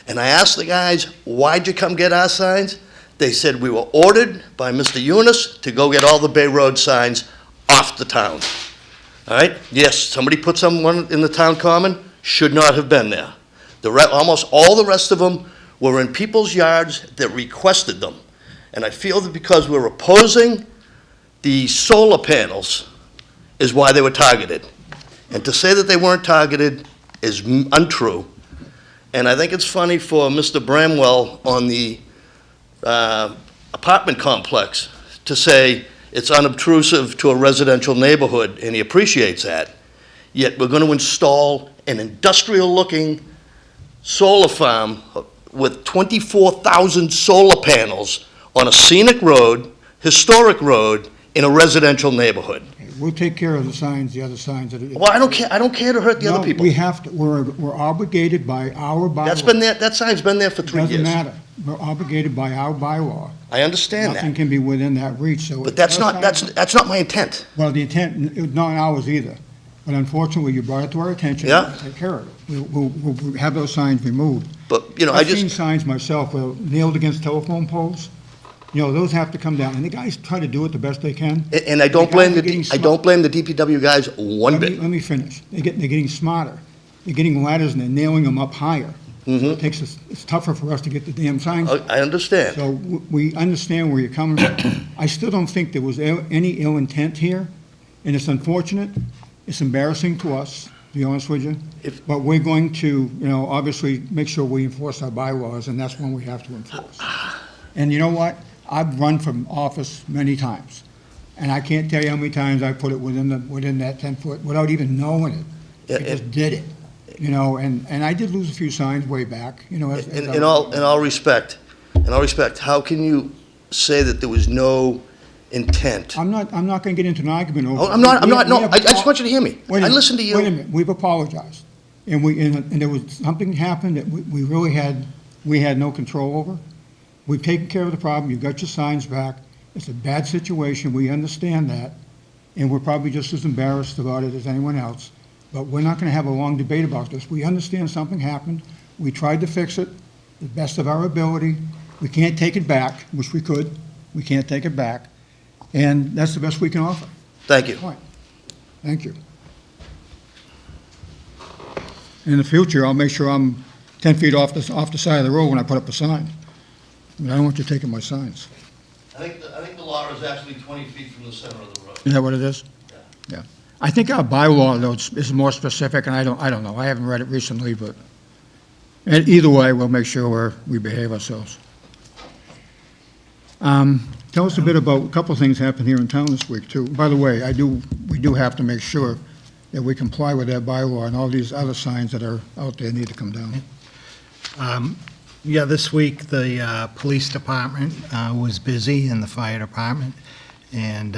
And I asked the guys, why'd you come get our signs? They said we were ordered by Mr. Eunice to go get all the Bay Road signs off the town. All right? Yes, somebody put someone in the town common, should not have been there. Almost all the rest of them were in people's yards that requested them. And I feel that because we're opposing the solar panels is why they were targeted. And to say that they weren't targeted is untrue. And I think it's funny for Mr. Bramwell on the apartment complex to say it's unobtrusive to a residential neighborhood, and he appreciates that. Yet we're going to install an industrial-looking solar farm with 24,000 solar panels on a scenic road, historic road, in a residential neighborhood. We'll take care of the signs, the other signs. Well, I don't care to hurt the other people. We have to, we're obligated by our bylaw. That sign's been there for 3 years. Doesn't matter. We're obligated by our bylaw. I understand Nothing that. can be within that reach, so. But that's not my intent. Well, the intent, not ours either. But unfortunately, you brought it to our attention. Yeah. We'll take care of it. We'll have those signs removed. But, you know, I've seen signs myself nailed against telephone poles. You know, those have to come down, and the guys try to do it the best they can. And I don't blame the guys are getting DPW guys one bit. Let me finish. They're getting smarter. They're getting ladders and they're nailing them up higher. Mhm. It's tougher for us to get the damn signs. I understand. So we understand where you're coming from. I still don't think there was any ill intent here, and it's unfortunate. It's embarrassing to us, to be honest with you. But we're going to, you know, obviously make sure we enforce our bylaws, and that's one we have to enforce. And you know what? I've run from office many times, and I can't tell you how many times I put it within that 10-foot without even knowing it. I just did it, you know, and I did lose a few signs way back, you know. In all respect, how can you say that there was no intent? I'm not going to get into an argument over. Oh, I'm not, I just want you to hear me. I listened to you. Wait a minute, we've apologized, and there was something happened that we had no control over. We've taken care of the problem. You've got your signs back. It's a bad situation. We understand that. And we're probably just as embarrassed about it as anyone else. But we're not going to have a long debate about this. We understand something happened. We tried to fix it the best of our ability. We can't take it back, which we could. We can't take it back. And that's the best we can offer. Thank you. Point. Thank you. In the future, I'll make sure I'm 10 feet off the side of the road when I put up a sign. I don't want you taking my signs. I think the law is actually 20 feet from the center of the road. Is that what it is? Yeah. I think our bylaw, though, is more specific, and I don't know. I haven't read it recently, but either way, we'll make sure we behave ourselves. Tell us a bit about, a couple of things happened here in town this week, too. By the way, we do have to make sure that we comply with that bylaw, and all these other signs that are out there need to come down. Yeah, this week, the police department was busy, and the fire department. And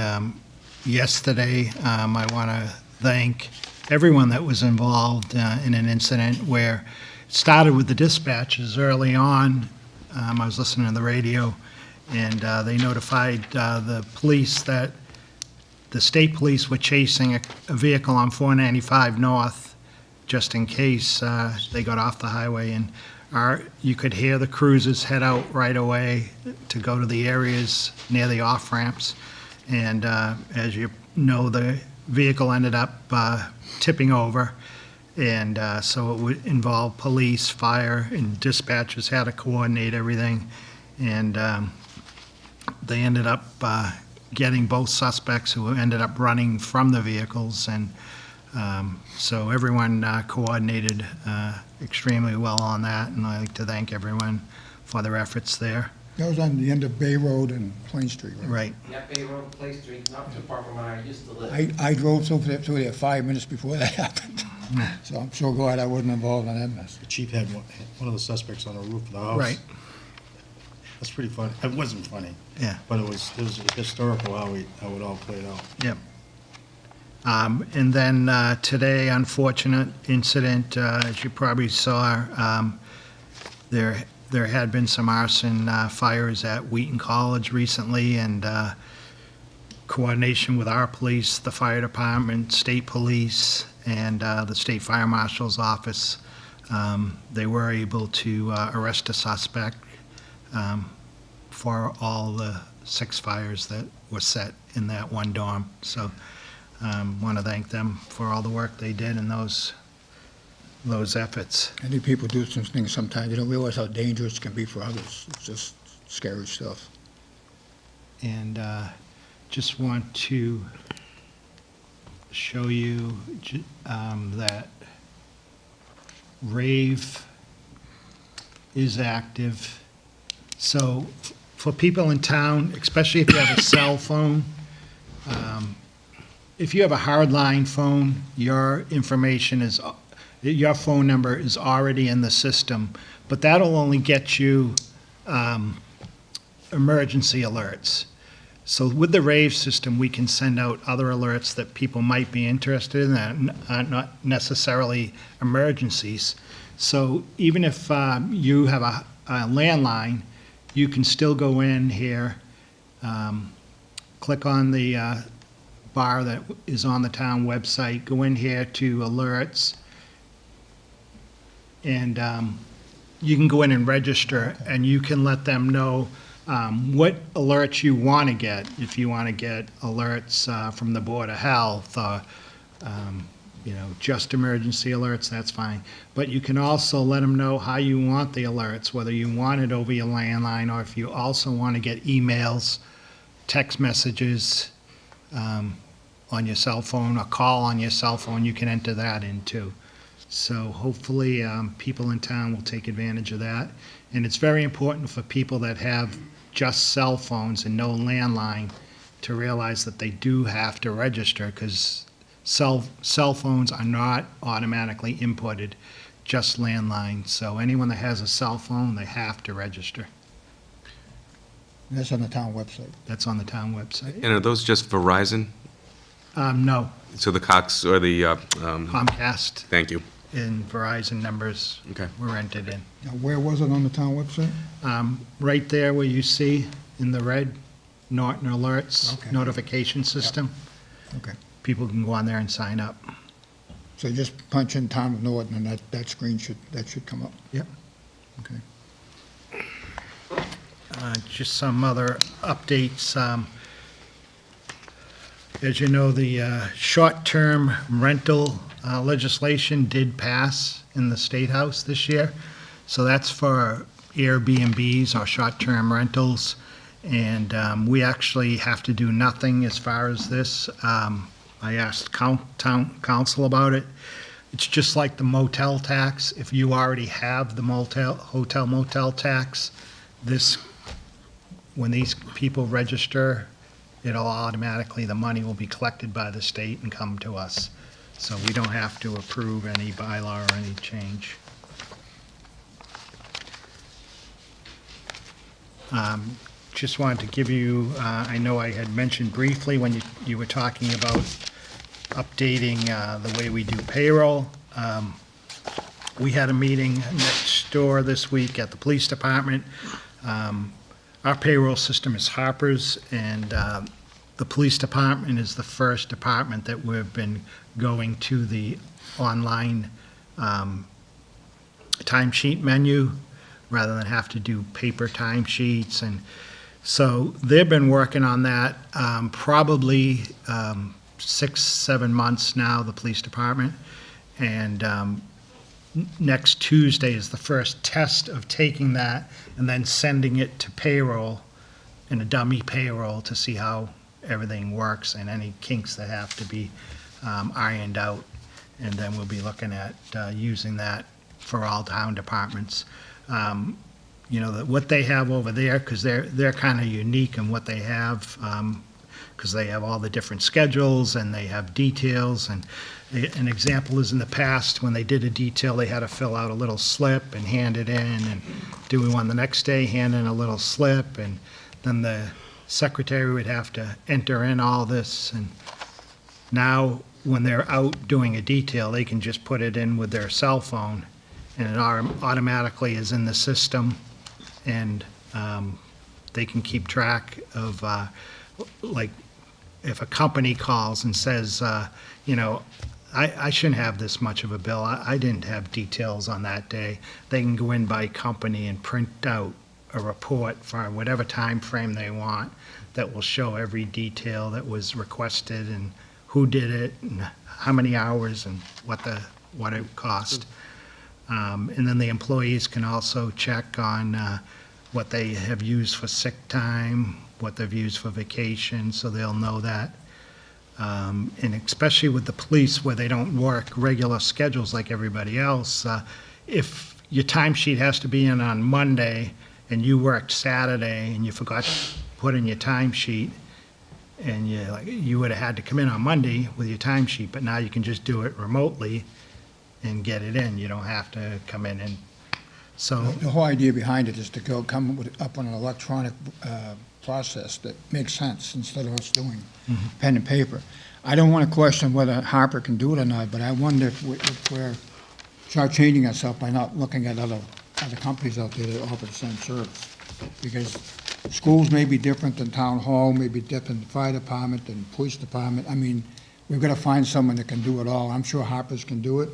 yesterday, I want to thank everyone that was involved in an incident where it started with the dispatchers early on. I was listening to the radio, and they notified the police that the state police were chasing a vehicle on 495 North, just in case they got off the highway. And you could hear the cruisers head out right away to go to the areas near the off-ramps. And as you know, the vehicle ended up tipping over. And so it would involve police, fire, and dispatchers had to coordinate everything. And they ended up getting both suspects who ended up running from the vehicles. And so everyone coordinated extremely well on that, and I'd like to thank everyone for their efforts there. That was on the end of Bay Road and Plain Street, right? Right. Yeah, Bay Road, Play Street, not too far from where I used to live. I drove through there 5 minutes before that happened, so I'm so glad I wasn't involved in that mess. The chief had one of the suspects on the roof of the house. Right. That's pretty funny. It wasn't funny. Yeah. But it was historical how it all played out. Yep. And then today, unfortunate incident, as you probably saw, there had been some arson fires at Wheaton College recently, and coordination with our police, the fire department, state police, and the state fire marshal's office, they were able to arrest a suspect for all the 6 fires that were set in that one dorm. So want to thank them for all the work they did in those efforts. I think people do some things sometimes, they don't realize how dangerous it can be for others. It's just scary stuff. And just want to show you that RAVE is active. So for people in town, especially if you have a cell phone, if you have a hardline phone, your phone number is already in the system, but that'll only get you emergency alerts. So with the RAVE system, we can send out other alerts that people might be interested in that are not necessarily emergencies. So even if you have a landline, you can still go in here, click on the bar that is on the town website, go in here to alerts, and you can go in and register, and you can let them know what alerts you want to get. If you want to get alerts from the Board of Health, just emergency alerts, that's fine. But you can also let them know how you want the alerts, whether you want it over your landline, or if you also want to get emails, text messages on your cell phone, or call on your cell phone, you can enter that in too. So hopefully people in town will take advantage of that. And it's very important for people that have just cell phones and no landline to realize that they do have to register, because cell phones are not automatically inputted, just landline. So anyone that has a cell phone, they have to register. That's on the town website. That's on the town website. And are those just Verizon? No, So the Cox or the, Comcast thank you. and Verizon numbers Okay. were entered in. Now, where was it on the town website? Right there where you see in the red, Norton Alerts Okay. notification system. Okay. People can go on there and sign up. So just punch in Town of Norton, and that screen should come up. Yep. Okay. Just some other updates. As you know, the short-term rental legislation did pass in the State House this year. So that's for Airbnbs or short-term rentals. And we actually have to do nothing as far as this. I asked town council about it. It's just like the motel tax. If you already have the hotel motel tax, when these people register, it'll automatically, the money will be collected by the state and come to us. So we don't have to approve any bylaw or any change. Just wanted to give you, I know I had mentioned briefly when you were talking about updating the way we do payroll. We had a meeting next door this week at the police department. Our payroll system is Harper's, and the police department is the first department that we've been going to the online timesheet menu rather than have to do paper timesheets. And so they've been working on that probably 6-7 months now, the police department. And next Tuesday is the first test of taking that and then sending it to payroll in a dummy payroll to see how everything works and any kinks that have to be ironed out. And then we'll be looking at using that for all town departments. You know, what they have over there, because they're kind of unique in what they have, because they have all the different schedules and they have details. And an example is in the past, when they did a detail, they had to fill out a little slip and hand it in, and do one the next day, hand in a little slip, and then the secretary would have to enter in all this. And now, when they're out doing a detail, they can just put it in with their cell phone, and it automatically is in the system, and they can keep track of, like, if a company calls and says, you know, I shouldn't have this much of a bill, I didn't have details on that day, they can go in by company and print out a report for whatever time frame they want that will show every detail that was requested and who did it and how many hours and what it cost. And then the employees can also check on what they have used for sick time, what they've used for vacation, so they'll know that. And especially with the police, where they don't work regular schedules like everybody else, if your timesheet has to be in on Monday and you worked Saturday and you forgot to put in your timesheet, and you would have had to come in on Monday with your timesheet, but now you can just do it remotely and get it in. You don't have to come in. And so The whole idea behind it is to come up on an electronic process that makes sense instead of us doing pen and paper. I don't want to question whether Harper can do it or not, but I wonder if we're shortchanging ourselves by not looking at other companies out there that offer the same service. Because schools may be different than town hall, may be different than fire department and police department. I mean, we've got to find someone that can do it all. I'm sure Harper's can do it,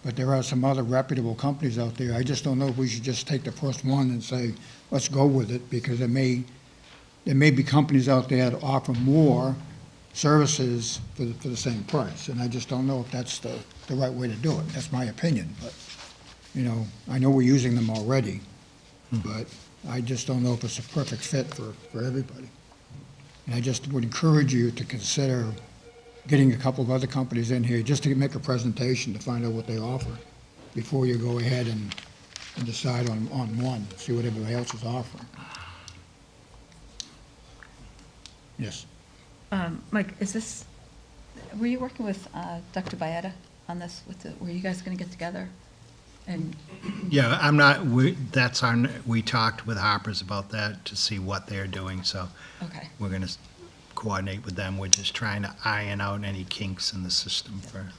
but there are some other reputable companies out there. I just don't know if we should just take the first one and say, let's go with it, because there may be companies out there that offer more services for the same price, and I just don't know if that's the right way to do it. That's my opinion, but, you know, I know we're using them already, but I just don't know if it's a perfect fit for everybody. And I just would encourage you to consider getting a couple of other companies in here just to make a presentation to find out what they offer before you go ahead and decide on one, see what everybody else is offering. Yes. Mike, were you working with Dr. Baeta on this? Were you guys going to get together? And yeah, we talked with Harper's about that to see what they're doing, so okay. we're going to coordinate with them. We're just trying to iron out any kinks in the system first.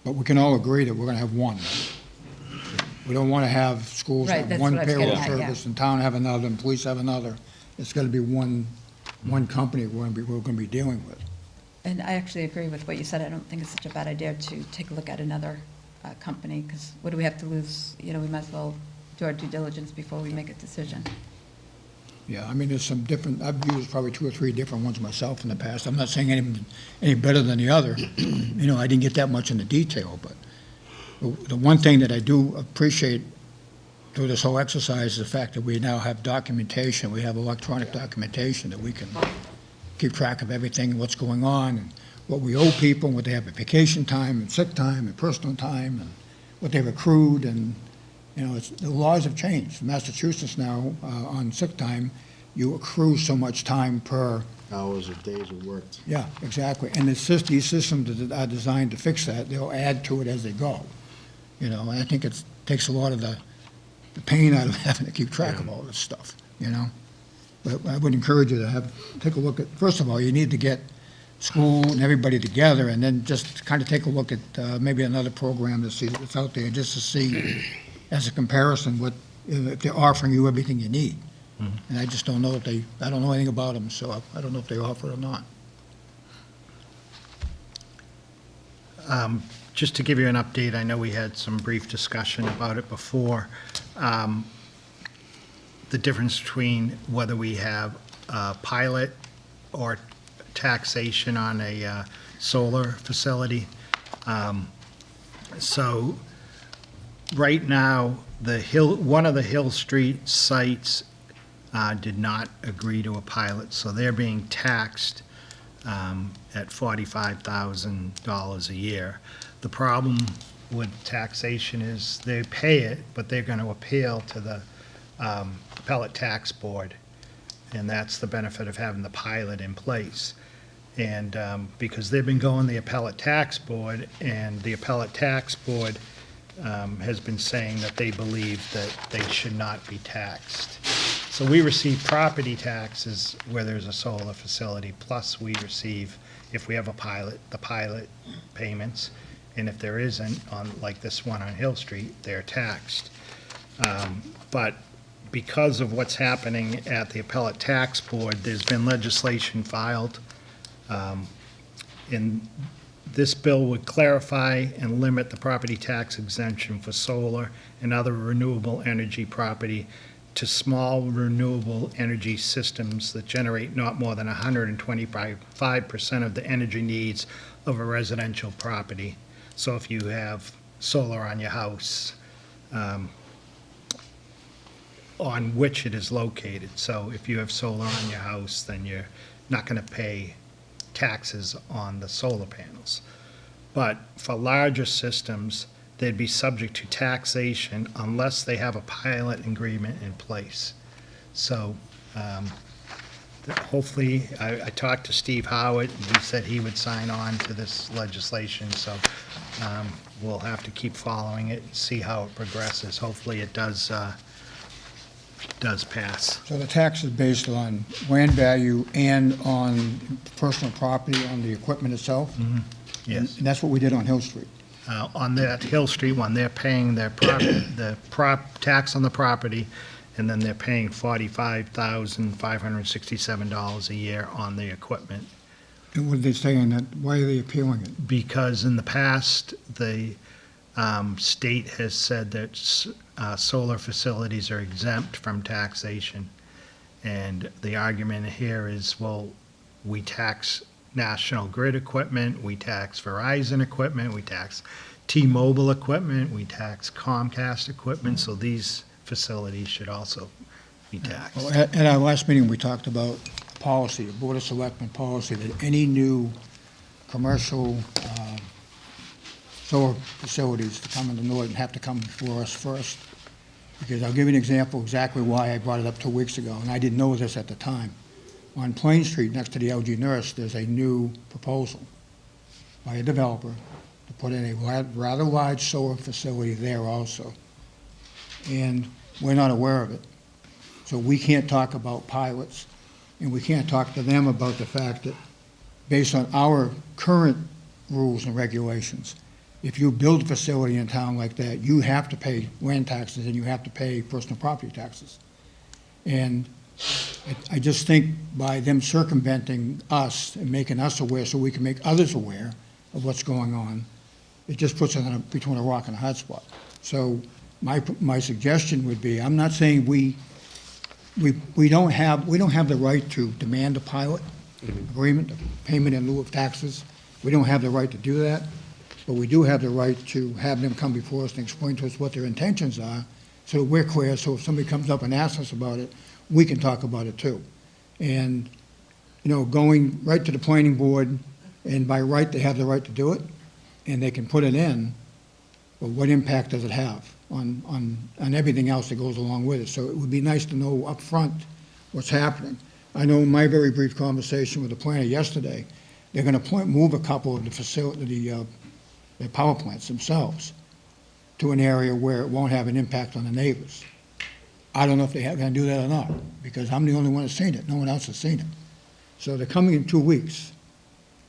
But we can all agree that we're going to have one. We don't want to have schools Right, have that's one what I was payroll getting at, yeah. service and town have another and police have another. It's got to be one company we're going to be dealing with. And I actually agree with what you said. I don't think it's such a bad idea to take a look at another company, because what do we have to lose? You know, we might as well do our due diligence before we make a decision. Yeah, I mean, there's some different, I've used probably 2 or 3 different ones myself in the past. I'm not saying any better than the other. You know, I didn't get that much into detail, but the one thing that I do appreciate through this whole exercise is the fact that we now have documentation, we have electronic documentation that we can keep track of everything, what's going on, and what we owe people, and what they have at vacation time, and sick time, and personal time, and what they've accrued, and, you know, the laws have changed. In Massachusetts now, on sick time, you accrue so much time per. Hours or days of work. Yeah, exactly. And these systems that are designed to fix that, they'll add to it as they go. You know, and I think it takes a lot of the pain out of having to keep track of all this stuff, you know? But I would encourage you to take a look at, first of all, you need to get school and everybody together, and then just kind of take a look at maybe another program to see what's out there, just to see, as a comparison, if they're offering you everything you need. And I just don't know I don't know anything about them, so I don't know if they offer it or not. Just to give you an update, I know we had some brief discussion about it before. The difference between whether we have a pilot or taxation on a solar facility. So right now, one of the Hill Street sites did not agree to a pilot, so they're being taxed at $45,000 a year. The problem with taxation is they pay it, but they're going to appeal to the appellate tax board, and that's the benefit of having the pilot in place. And because they've been going the appellate tax board, and the appellate tax board has been saying that they believe that they should not be taxed. So we receive property taxes where there's a solar facility, plus we receive, if we have a pilot, the pilot payments, and if there isn't, like this one on Hill Street, they're taxed. But because of what's happening at the appellate tax board, there's been legislation filed, and this bill would clarify and limit the property tax exemption for solar and other renewable energy property to small renewable energy systems that generate not more than 125% of the energy needs of a residential property. So if you have solar on your house, on which it is located. So if you have solar on your house, then you're not going to pay taxes on the solar panels. But for larger systems, they'd be subject to taxation unless they have a pilot agreement in place. So hopefully, I talked to Steve Howard, and he said he would sign on to this legislation, so we'll have to keep following it and see how it progresses. Hopefully it does pass. So the tax is based on land value and on personal property, on the equipment itself? Yes. And that's what we did on Hill Street. On that Hill Street one, they're paying their tax on the property, and then they're paying $45,567 a year on the equipment. And what did they say on that? Why are they appealing it? Because in the past, the state has said that solar facilities are exempt from taxation. And the argument here is, well, we tax National Grid equipment, we tax Verizon equipment, we tax T-Mobile equipment, we tax Comcast equipment, so these facilities should also be taxed. Well, at our last meeting, we talked about policy, a Board of Selectmen policy, that any new commercial solar facilities to come into Norton have to come before us first. Because I'll give you an example exactly why I brought it up 2 weeks ago, and I didn't know this at the time. On Plain Street, next to the LG Nurse, there's a new proposal by a developer to put in a rather large solar facility there also. And we're not aware of it. So we can't talk about pilots, and we can't talk to them about the fact that, based on our current rules and regulations, if you build a facility in a town like that, you have to pay land taxes and you have to pay personal property taxes. And I just think by them circumventing us and making us aware so we can make others aware of what's going on, it just puts us between a rock and a hard spot. So my suggestion would be, I'm not saying we we don't have the right to demand a pilot agreement, payment in lieu of taxes. We don't have the right to do that, but we do have the right to have them come before us and explain to us what their intentions are, so that we're clear, so if somebody comes up and asks us about it, we can talk about it too. And, going right to the planning board, and by right, they have the right to do it, and they can put it in, but what impact does it have on everything else that goes along with it? So it would be nice to know up front what's happening. I know in my very brief conversation with the planner yesterday, they're going to move a couple of the power plants themselves to an area where it won't have an impact on the neighbors. I don't know if they're going to do that or not, because I'm the only one that's seen it. No one else has seen it. So they're coming in 2 weeks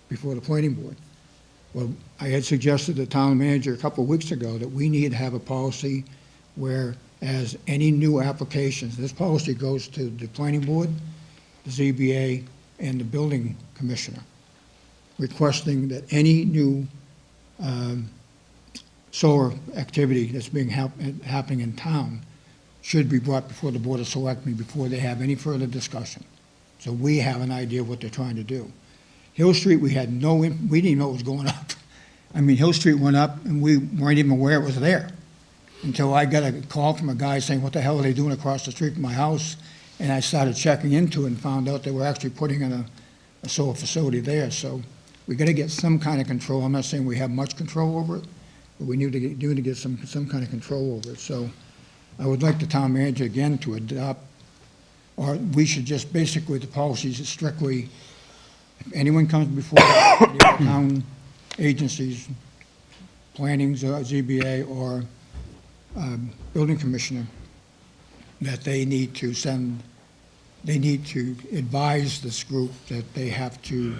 before the planning board. Well, I had suggested to the town manager a couple of weeks ago that we need to have a policy where, as any new applications, this policy goes to the planning board, the ZBA, and the building commissioner, requesting that any new solar activity that's happening in town should be brought before the Board of Selectmen before they have any further discussion. So we have an idea of what they're trying to do. Hill Street, we didn't even know it was going up. I mean, Hill Street went up, and we weren't even aware it was there until I got a call from a guy saying, what the hell are they doing across the street from my house? And I started checking into it and found out they were actually putting in a solar facility there. So we got to get some kind of control. I'm not saying we have much control over it, but we need to get some kind of control over it. So I would like the town manager again to adopt, or we should just basically, the policies is strictly, if anyone comes before the town agencies, plannings, ZBA, or building commissioner, that they need to advise this group that they have to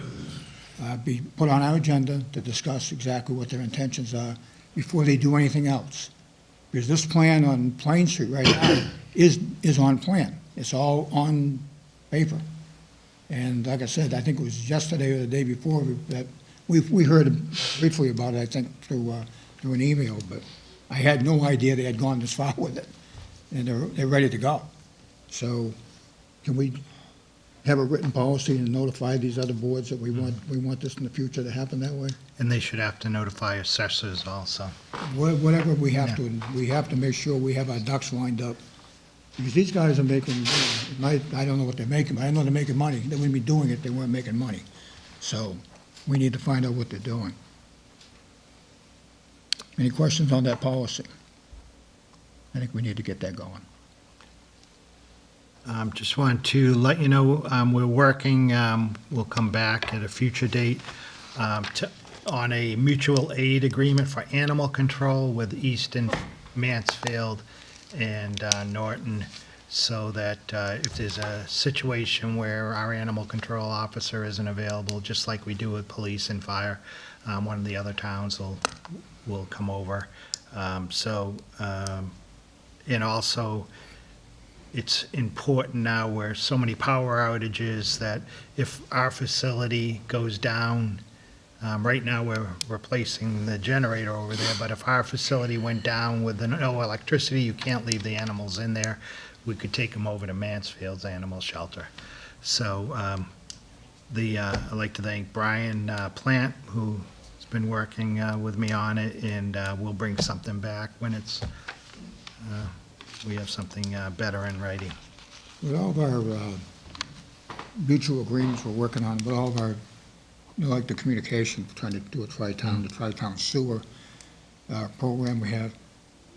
be put on our agenda to discuss exactly what their intentions are before they do anything else. Because this plan on Plain Street right now is on plan. It's all on paper. And like I said, I think it was yesterday or the day before that we heard briefly about it, I think, through an email, but I had no idea they had gone this far with it. And they're ready to go. So can we have a written policy and notify these other boards that we want this in the future to happen that way? And they should have to notify assessors also. Whatever we have to make sure we have our ducks lined up. Because these guys are making, I don't know what they're making, but I know they're making money. They wouldn't be doing it, they weren't making money. So we need to find out what they're doing. Any questions on that policy? I think we need to get that going. Just want to let you know, we're working, we'll come back at a future date on a mutual aid agreement for animal control with Easton, Mansfield, and Norton, so that if there's a situation where our animal control officer isn't available, just like we do with police and fire, one of the other towns will come over. And also, it's important now where so many power outages that if our facility goes down, right now we're replacing the generator over there, but if our facility went down with no electricity, you can't leave the animals in there. We could take them over to Mansfield's animal shelter. So I'd like to thank Brian Plant, who's been working with me on it, and we'll bring something back when it's we have something better in writing. With all of our mutual agreements we're working on, with all of our, like the communication, trying to do a the tri-town sewer program we have,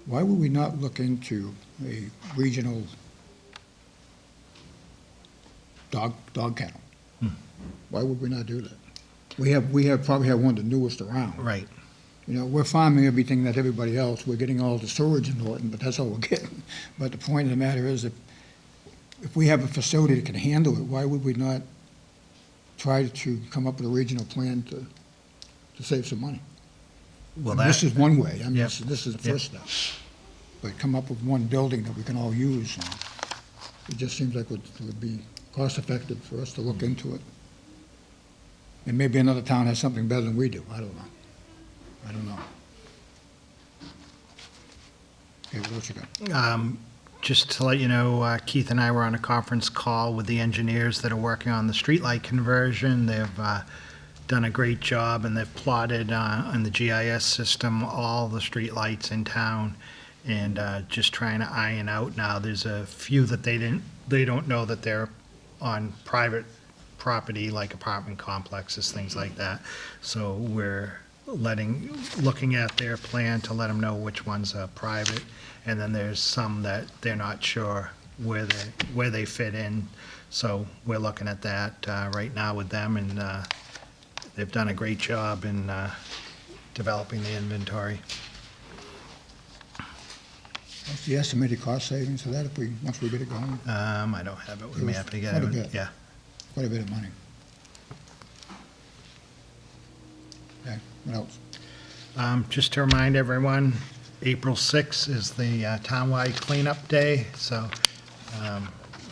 why would we not look into a regional dog kennel? Why would we not do that? We probably have one of the newest around. Right. We're farming everything that everybody else. We're getting all the storage in Norton, but that's all we're getting. But the point of the matter is that if we have a facility that can handle it, why would we not try to come up with a regional plan to save some money? Well, this is one way. I mean, Yep. this is the first step. But come up with one building that we can all use. It just seems like it would be cost-effective for us to look into it. And maybe another town has something better than we do. I don't know. Okay, what else you got? Just to let you know, Keith and I were on a conference call with the engineers that are working on the streetlight conversion. They've done a great job, and they've plotted on the GIS system all the streetlights in town, and just trying to iron out now. There's a few that they don't know that they're on private property, like apartment complexes, things like that. So we're looking at their plan to let them know which ones are private, and then there's some that they're not sure where they fit in. So we're looking at that right now with them, and they've done a great job in developing the inventory. What's the estimated cost savings for that once we get it going? I don't have it with me. I have to get Quite a it. bit. Yeah. Quite a bit of money. Okay, what else? Just to remind everyone, April 6th is the townwide cleanup day, so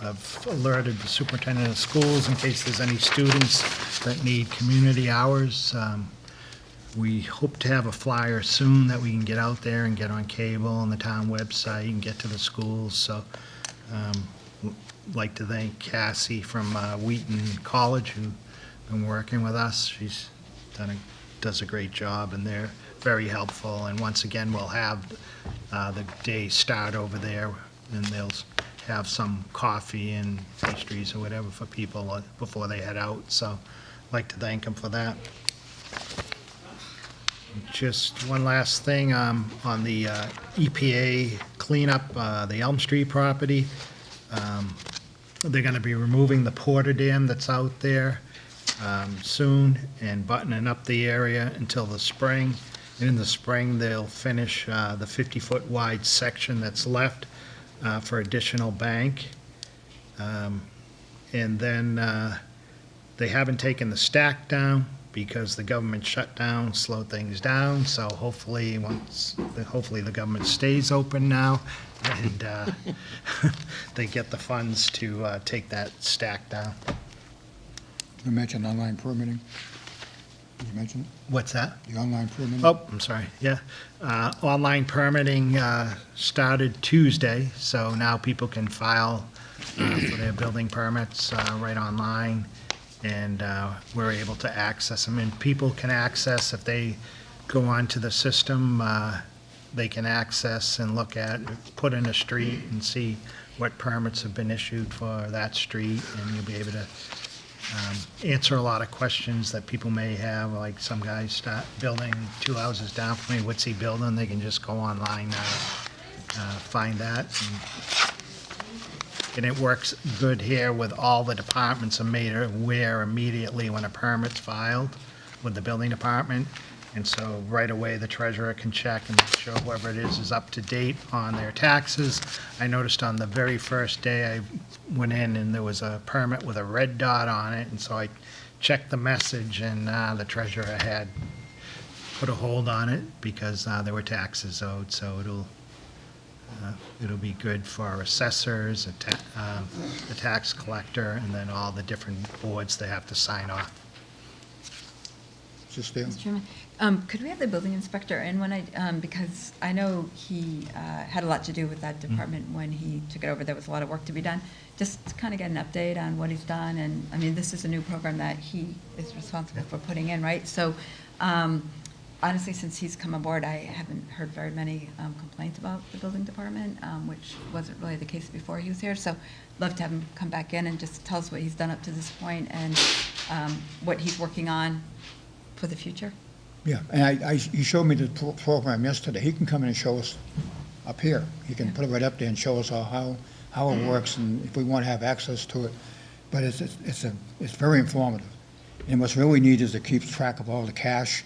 I've alerted the superintendent of schools in case there's any students that need community hours. We hope to have a flyer soon that we can get out there and get on cable and the town website and get to the schools. So like to thank Cassie from Wheaton College, who's been working with us. She's does a great job, and they're very helpful. And once again, we'll have the day start over there, and they'll have some coffee and pastries or whatever for people before they head out. So I'd like to thank them for that. Just one last thing on the EPA cleanup, the Elm Street property. They're going to be removing the Porter Dam that's out there soon and buttoning up the area until the spring. And in the spring, they'll finish the 50-foot wide section that's left for additional bank. And then they haven't taken the stack down because the government shutdown slowed things down. So hopefully the government stays open now, and they get the funds to take that stack down. You mentioned online permitting. Did you mention it? What's that? The online permitting? Oh, I'm sorry, yeah. Online permitting started Tuesday, so now people can file for their building permits right online, and we're able to access them. And people can access, if they go onto the system, they can access and look at, put in a street and see what permits have been issued for that street, and you'll be able to answer a lot of questions that people may have, like some guys start building 2 houses down from me, what's he building? They can just go online now, find that. And it works good here with all the departments are made aware immediately when a permit's filed with the building department. And so right away, the treasurer can check and make sure whoever it is up to date on their taxes. I noticed on the very first day I went in and there was a permit with a red dot on it, and so I checked the message, and the treasurer had put a hold on it because there were taxes owed. So it'll be good for assessors, the tax collector, and then all the different boards they have to sign off. Just there. Mr. Chairman, could we have the building inspector in when because I know he had a lot to do with that department when he took it over. There was a lot of work to be done. Just to kind of get an update on what he's done. And I mean, this is a new program that he is responsible for putting in, right? So honestly, since he's come aboard, I haven't heard very many complaints about the building department, which wasn't really the case before he was here. So love to have him come back in and just tell us what he's done up to this point and what he's working on for the future. Yeah, and he showed me the program yesterday. He can come in and show us up here. He can put it right up there and show us how it works and if we want to have access to it. But it's very informative. And what's really neat is it keeps track of all the cash.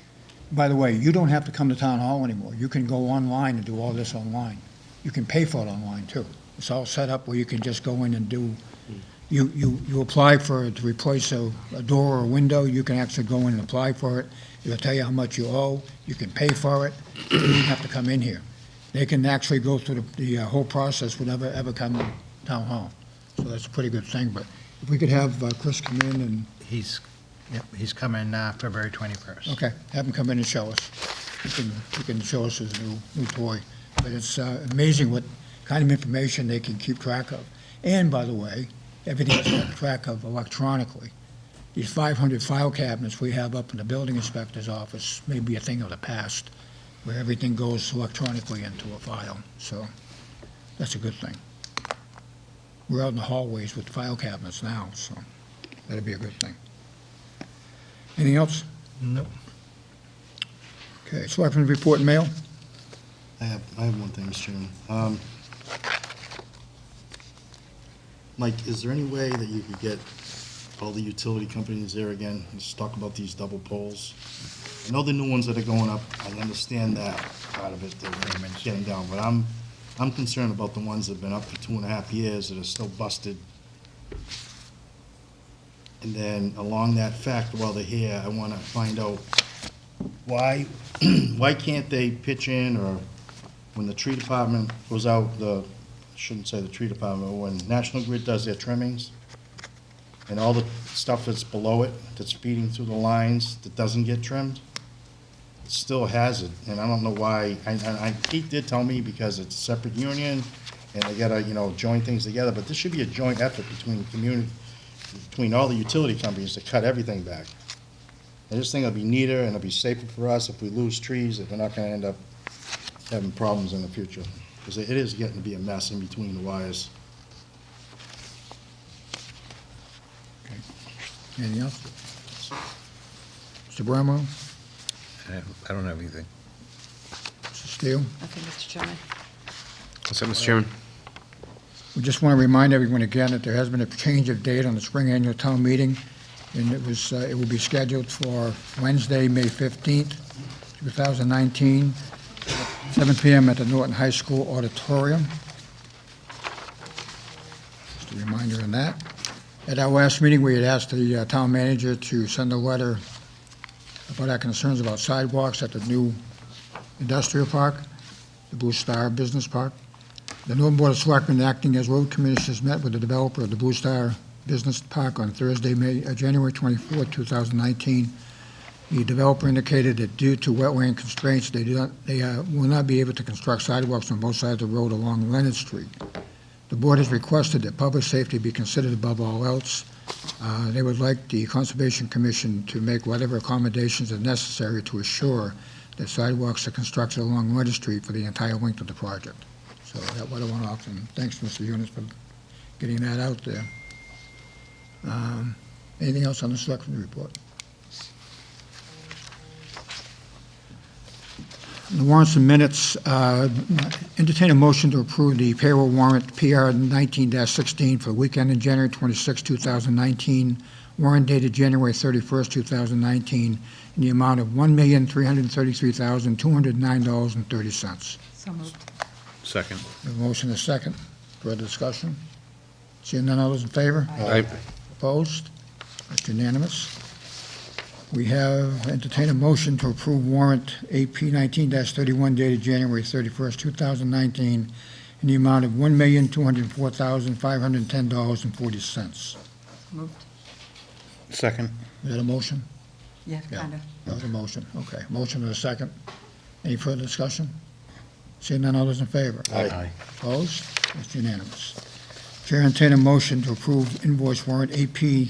By the way, you don't have to come to town hall anymore. You can go online and do all this online. You can pay for it online too. It's all set up where you can just go in and do. You apply to replace a door or a window. You can actually go in and apply for it. It'll tell you how much you owe. You can pay for it. You don't have to come in here. They can actually go through the whole process without ever come to town hall. So that's a pretty good thing. But if we could have Chris come in and. He's coming February 21st. Okay, have him come in and show us. He can show us his new toy. But it's amazing what kind of information they can keep track of. And, by the way, everything's kept track of electronically. These 500 file cabinets we have up in the building inspector's office may be a thing of the past, where everything goes electronically into a file, so that's a good thing. We're out in the hallways with file cabinets now, so that'd be a good thing. Anything else? Nope. Okay, Selectmen's report and mail? I have one thing, Mr. Chairman. Mike, is there any way that you could get all the utility companies there again? Let's talk about these double poles. I know the new ones that are going up, I understand that part of it, they're getting down, but I'm concerned about the ones that have been up for 2.5 years that are still busted. And then along that fact, while they're here, I want to find out why can't they pitch in, or when the tree department goes out, shouldn't say the tree department, when National Grid does their trimmings, and all the stuff that's below it, that's feeding through the lines, that doesn't get trimmed, it's still a hazard, and I don't know why. Pete did tell me because it's a separate union, and they gotta, join things together, but this should be a joint effort between all the utility companies to cut everything back. I just think it'll be neater and it'll be safer for us if we lose trees, that we're not gonna end up having problems in the future. Because it is getting to be a mess in between the wires. Anything else? Mr. Bramwell? I don't have anything. Mr. Steele? Nothing, Mr. Chairman. What's up, Mr. Chairman? We just want to remind everyone again that there has been a change of date on the spring annual town meeting, and it will be scheduled for Wednesday, May 15th, 2019, 7 p.m. at the Norton High School auditorium. Just a reminder on that. At our last meeting, we had asked the town manager to send a letter about our concerns about sidewalks at the new industrial park, the Blue Star Business Park. The Norton Board of Selectmen, acting as road commissioners, met with the developer of the Blue Star Business Park on Thursday, January 24, 2019. The developer indicated that due to wetland constraints, they will not be able to construct sidewalks on both sides of the road along Leonard Street. The board has requested that public safety be considered above all else. They would like the Conservation Commission to make whatever accommodations are necessary to assure that sidewalks are constructed along Leonard Street for the entire length of the project. So that went off, and thanks, Mr. Yunus, for getting that out there. Anything else on the Selectmen's report? The warrants and minutes, entertain a motion to approve the payroll warrant PR 19-16 for the weekend in January 26, 2019, warrant dated January 31st, 2019, in the amount of $1,333,209.30. So moved. Second. A motion and a second. Further discussion? Seeing none, all those in favor? Aye. Opposed? That's unanimous. We have entertained a motion to approve warrant AP 19-31 dated January 31st, 2019, in the amount of $1,204,510.40. Moved. Second. Is that a motion? Yeah, Yeah. kind of. That was a motion. Okay. Motion and a second. Any further discussion? Seeing none, all those in favor? Aye. Opposed? That's unanimous. Chair entertain a motion to approve invoice warrant AP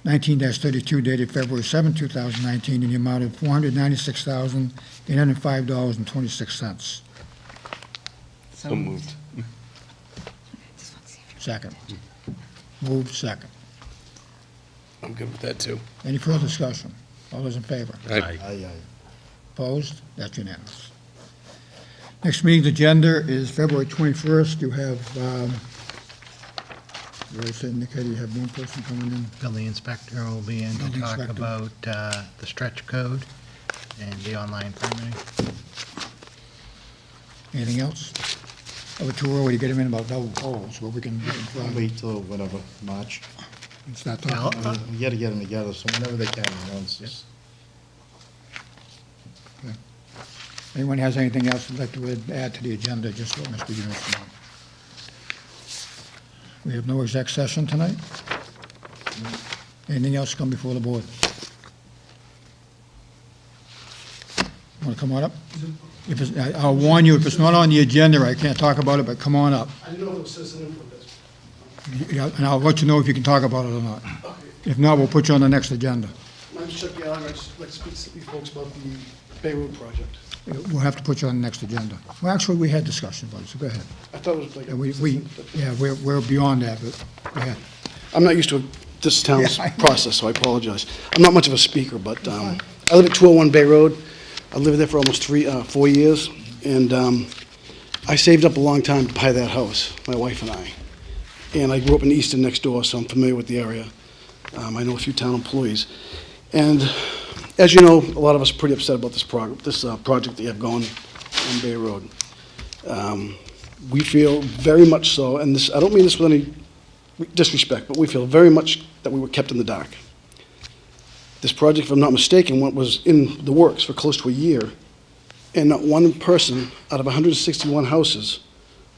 19-32 dated February 7, 2019, in the amount of $496,805.26. So moved. Just want to see if Second. Moved, second. I'm good with that, too. Any further discussion? All those in favor? Aye. Aye. Opposed? That's unanimous. Next meeting's agenda is February 21st. You have, you already said, indicated you have one person coming in. Building inspector will be in to Building talk inspector. about the stretch code and the online permitting. Anything else? Oh, it's too early to get him in about double poles, but we can I'll wait till whatever, March. start Yeah, talking. We gotta get them together, so whenever they can, it's just. Anyone has anything else they'd like to add to the agenda, just let Mr. Yunus know. We have no exec session tonight? Anything else come before the board? Want to come on up? If it's, I'll warn you, if it's not on the agenda, I can't talk about it, but come on up. I didn't know if it was citizen input. Yeah, and I'll let you know if you can talk about it or not. If not, we'll put you on the next agenda. My name's Chuck Gallagher. I'd just like to speak to these folks about the Bay Road project. We'll have to put you on the next agenda. Well, actually, we had discussion about it, so go ahead. I thought it was like. We're beyond that, but go ahead. I'm not used to this town's Yeah, I- process, so I apologize. I'm not much of a speaker, but I live at 201 Bay Road. I lived there for almost 4 years, and I saved up a long time to buy that house, my wife and I. And I grew up in Easton next door, so I'm familiar with the area. I know a few town employees. And as you know, a lot of us are pretty upset about this project that you have going on Bay Road. We feel very much so, and this, I don't mean this with any disrespect, but we feel very much that we were kept in the dark. This project, if I'm not mistaken, was in the works for close to a year, and not one person out of 161 houses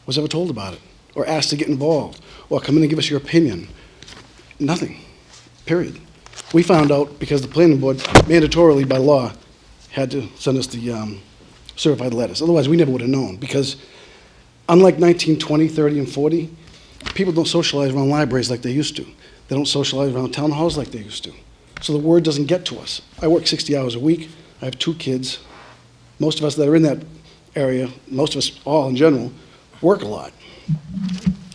was ever told about it, or asked to get involved, or come in and give us your opinion. Nothing, period. We found out because the planning board mandatorily by law had to send us the certified letters. Otherwise, we never would have known, because unlike 1920, 30, and 40, people don't socialize around libraries like they used to. They don't socialize around town halls like they used to. So the word doesn't get to us. I work 60 hours a week. I have 2 kids. Most of us that are in that area, most of us all in general, work a lot.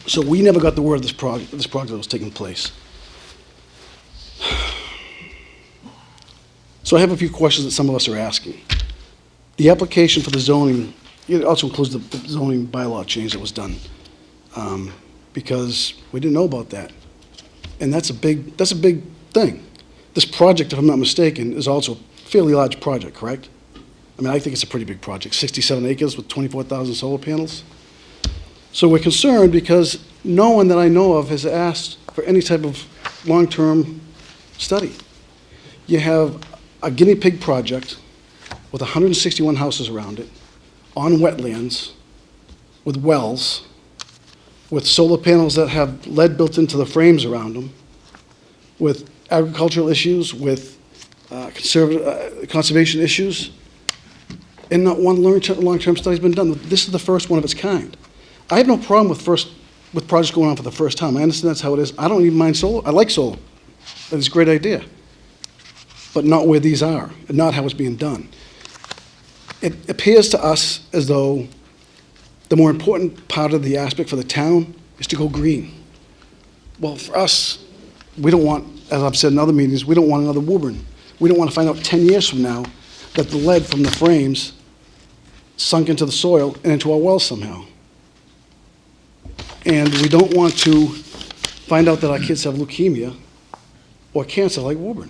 So we never got the word of this project that was taking place. So I have a few questions that some of us are asking. The application for the zoning, it also includes the zoning bylaw change that was done, because we didn't know about that. And that's a big thing. This project, if I'm not mistaken, is also a fairly large project, correct? I mean, I think it's a pretty big project, 67 acres with 24,000 solar panels. So we're concerned because no one that I know of has asked for any type of long-term study. You have a guinea pig project with 161 houses around it, on wetlands, with wells, with solar panels that have lead built into the frames around them, with agricultural issues, with conservation issues, and not one long-term study's been done. This is the first one of its kind. I have no problem with projects going on for the first time. I understand that's how it is. I don't even mind solar. I like solar. It's a great idea. But not where these are, and not how it's being done. It appears to us as though the more important part of the aspect for the town is to go green. Well, for us, we don't want, as I've said in other meetings, we don't want another Woburn. We don't want to find out 10 years from now that the lead from the frames sunk into the soil and into our wells somehow. And we don't want to find out that our kids have leukemia or cancer like Woburn.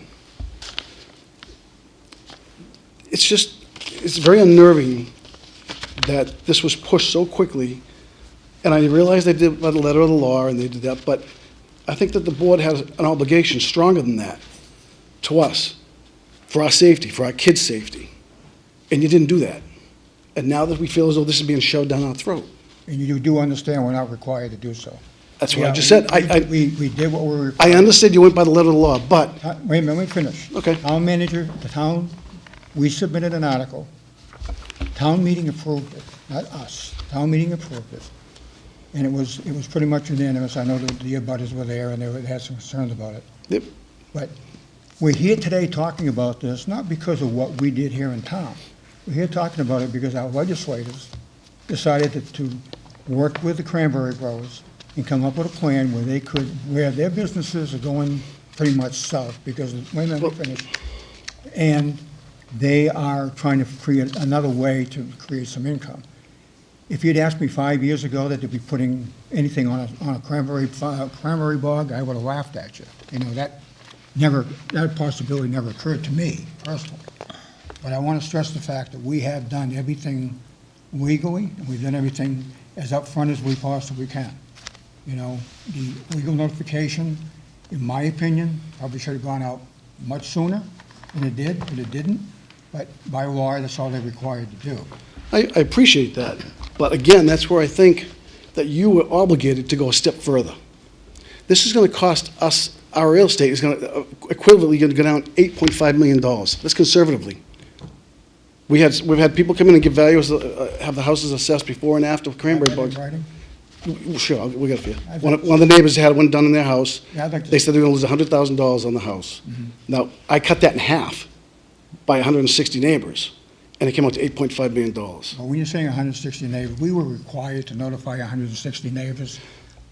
It's very unnerving that this was pushed so quickly, and I realize they did by the letter of the law and they did that, but I think that the board has an obligation stronger than that to us, for our safety, for our kids' safety, and you didn't do that. And now that we feel as though this is being shoved down our throat. And you do understand we're not required to do so. That's what I just said. We did what we were required. I understood you went by the letter of the law, but, Wait a minute, let me finish. Okay. Town manager, the town, we submitted an article. Town meeting approved it, not us. Town meeting approved it. And it was pretty much unanimous. I know that the abutters were there and they had some concerns about it. yep, But we're here today talking about this, not because of what we did here in town. We're here talking about it because our legislators decided to work with the cranberry growers and come up with a plan where their businesses are going pretty much south, because, wait a minute, let me finish. And they are trying to create another way to create some income. If you'd asked me 5 years ago that they'd be putting anything on a cranberry bog, I would have laughed at you. You know, that possibility never occurred to me personally. But I want to stress the fact that we have done everything legally, and we've done everything as upfront as we possibly can. You know, the legal notification, in my opinion, probably should have gone out much sooner than it did, but it didn't. But by law, that's all they're required to do. I appreciate that. But again, that's where I think that you were obligated to go a step further. This is going to cost us, our real estate is going to, equivalently going to go down $8.5 million. That's conservatively. We've had people come in and give values, have the houses assessed before and after cranberry Have that in bogs. writing? Sure, we got a few. I'd One of the neighbors had one done in their house. Yeah, I'd like to- They said they're gonna lose $100,000 on the house. Now, I cut that in half by 160 neighbors, and it came out to $8.5 million. Well, when you're saying 160 neighbors, we were required to notify 160 neighbors,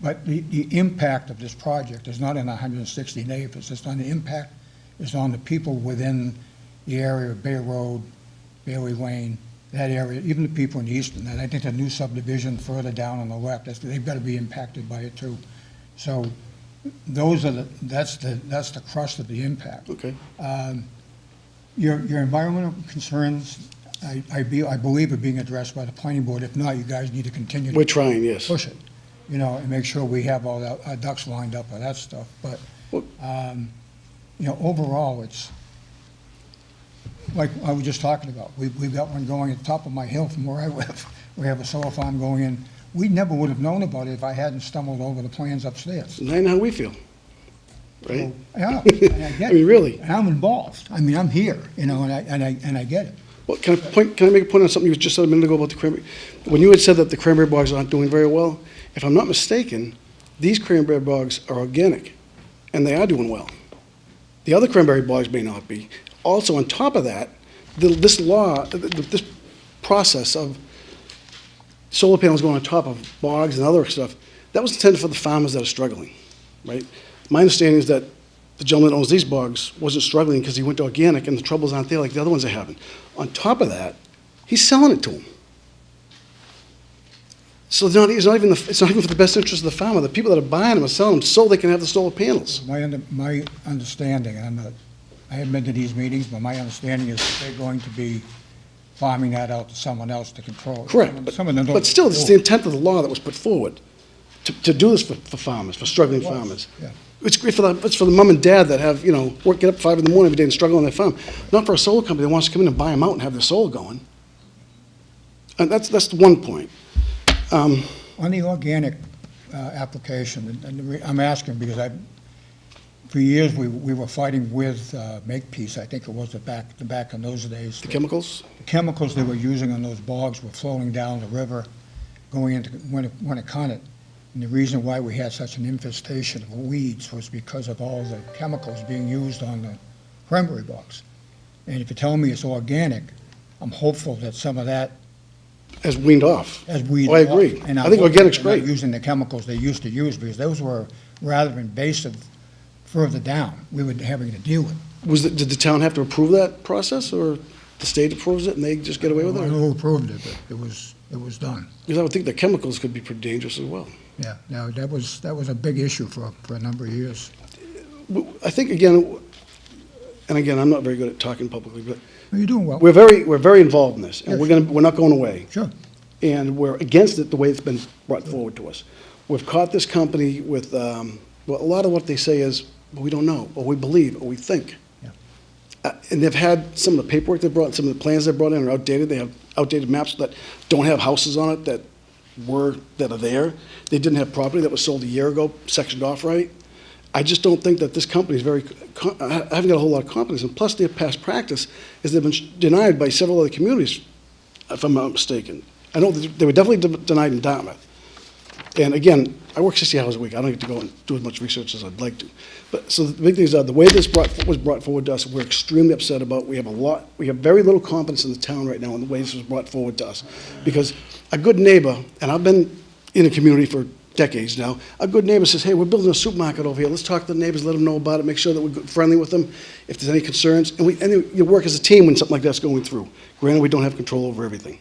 but the impact of this project is not in 160 neighbors. It's not the impact, it's on the people within the area of Bay Road, Bailey Lane, that area, even the people in the eastern. And I think the new subdivision further down on the left, they've got to be impacted by it too. So those are that's the crust of the impact. Okay. Your environmental concerns, I believe are being addressed by the planning board. If not, you guys need to continue We're to trying, yes. push it, and make sure we have all our ducks lined up for that stuff. But, overall, it's, like I was just talking about, we've got one going at the top of my hill from where I live. We have a solar farm going in. We never would have known about it if I hadn't stumbled over the plans upstairs. And I know how we feel, right? Yeah, and I get I mean, it. really. And I'm involved. I mean, I'm here, and I get it. Well, can I make a point on something you just said a minute ago about the cranberry? When you had said that the cranberry bogs aren't doing very well, if I'm not mistaken, these cranberry bogs are organic, and they are doing well. The other cranberry bogs may not be. Also, on top of that, this process of solar panels going on top of bogs and other stuff, that was intended for the farmers that are struggling, right? My understanding is that the gentleman that owns these bogs wasn't struggling because he went to organic and the troubles aren't there like the other ones are having. On top of that, he's selling it to them. So it's not even for the best interest of the farmer. The people that are buying them are selling them so they can have the solar panels. My understanding, and I haven't been to these meetings, but my understanding is that they're going to be farming that out to someone else to control it. Correct, Some of them don't but still, do it's it. the intent of the law that was put forward, to do this for farmers, for struggling It was, farmers. yeah. It's great it's for the mom and dad that have, get up 5 in the morning every day and struggle on their farm. Not for a solar company that wants to come in and buy them out and have their solar going. And that's the one point. On the organic application, and I'm asking because for years, we were fighting with Makepeace, I think it was back in those days. The chemicals? The chemicals they were using on those bogs were flowing down the river, going into Winnicott. And the reason why we had such an infestation of weeds was because of all the chemicals being used on the cranberry bogs. And if you tell me it's organic, I'm hopeful that some of that Has weaned off. has weeded Oh, I off. agree. And I I'm think hoping organic's they're not great. using the chemicals they used to use, because those were rather invasive further down we were having to deal with. Did the town have to approve that process, or the state approves it and they just get away with I don't it? know who approved it, but it was done. Because I would think the chemicals could be pretty dangerous as well. Yeah, no, that was a big issue for a number of years. I think, again, and again, I'm not very good at talking publicly, but Well, you're doing well. we're very involved in this, and we're not going away. Sure. And we're against it the way it's been brought forward to us. We've caught this company with, well, a lot of what they say is, well, we don't know, or we believe, or we think. Yeah. And they've had, some of the paperwork they brought, some of the plans they brought in are outdated. They have outdated maps that don't have houses on it that are there. They didn't have property that was sold a year ago, sectioned off right. I just don't think that this company is I haven't got a whole lot of confidence. And plus, their past practice is they've been denied by several other communities, if I'm not mistaken. I know they were definitely denied in Dartmouth. And again, I work 60 hours a week. I don't get to go and do as much research as I'd like to. But so the big things are, the way this was brought forward to us, we're extremely upset about. We have very little confidence in the town right now in the way this was brought forward to us. Because a good neighbor, and I've been in a community for decades now, a good neighbor says, hey, we're building a supermarket over here. Let's talk to the neighbors, let them know about it, make sure that we're friendly with them if there's any concerns. And you work as a team when something like that's going through. Granted, we don't have control over everything.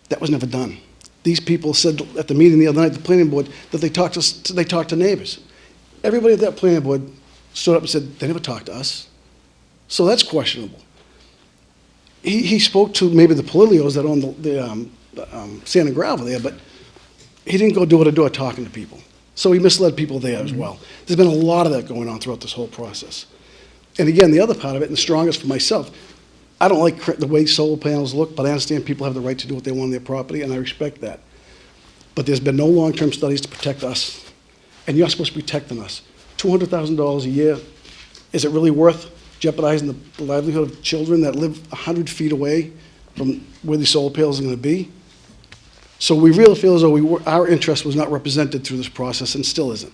That was never done. These people said at the meeting the other night, the planning board, that they talked to neighbors. Everybody at that planning board stood up and said, they never talked to us. So that's questionable. He spoke to maybe the Polilios that own the sand and gravel there, but he didn't go door to door talking to people. So he misled people there as well. There's been a lot of that going on throughout this whole process. And again, the other part of it, and the strongest for myself, I don't like the way solar panels look, but I understand people have the right to do what they want on their property, and I respect that. But there's been no long-term studies to protect us, and you're supposed to be protecting us. $200,000 a year, is it really worth jeopardizing the livelihood of children that live 100 feet away from where these solar panels are gonna be. So we really feel as though our interest was not represented through this process and still isn't.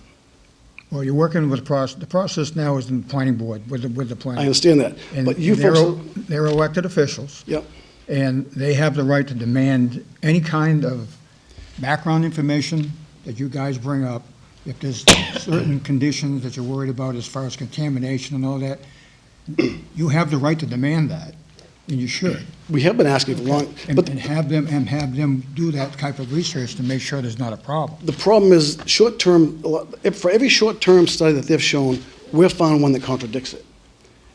Well, you're working with the process now is in the planning board, with the I planning. understand that, And but you they're, folks, they're elected officials. Yep. And they have the right to demand any kind of background information that you guys bring up. If there's certain conditions that you're worried about as far as contamination and all that, you have the right to demand that, and you should. we have been asking for long, but And have them do that type of research to make sure there's not a problem. the problem is, short-term, for every short-term study that they've shown, we've found one that contradicts it.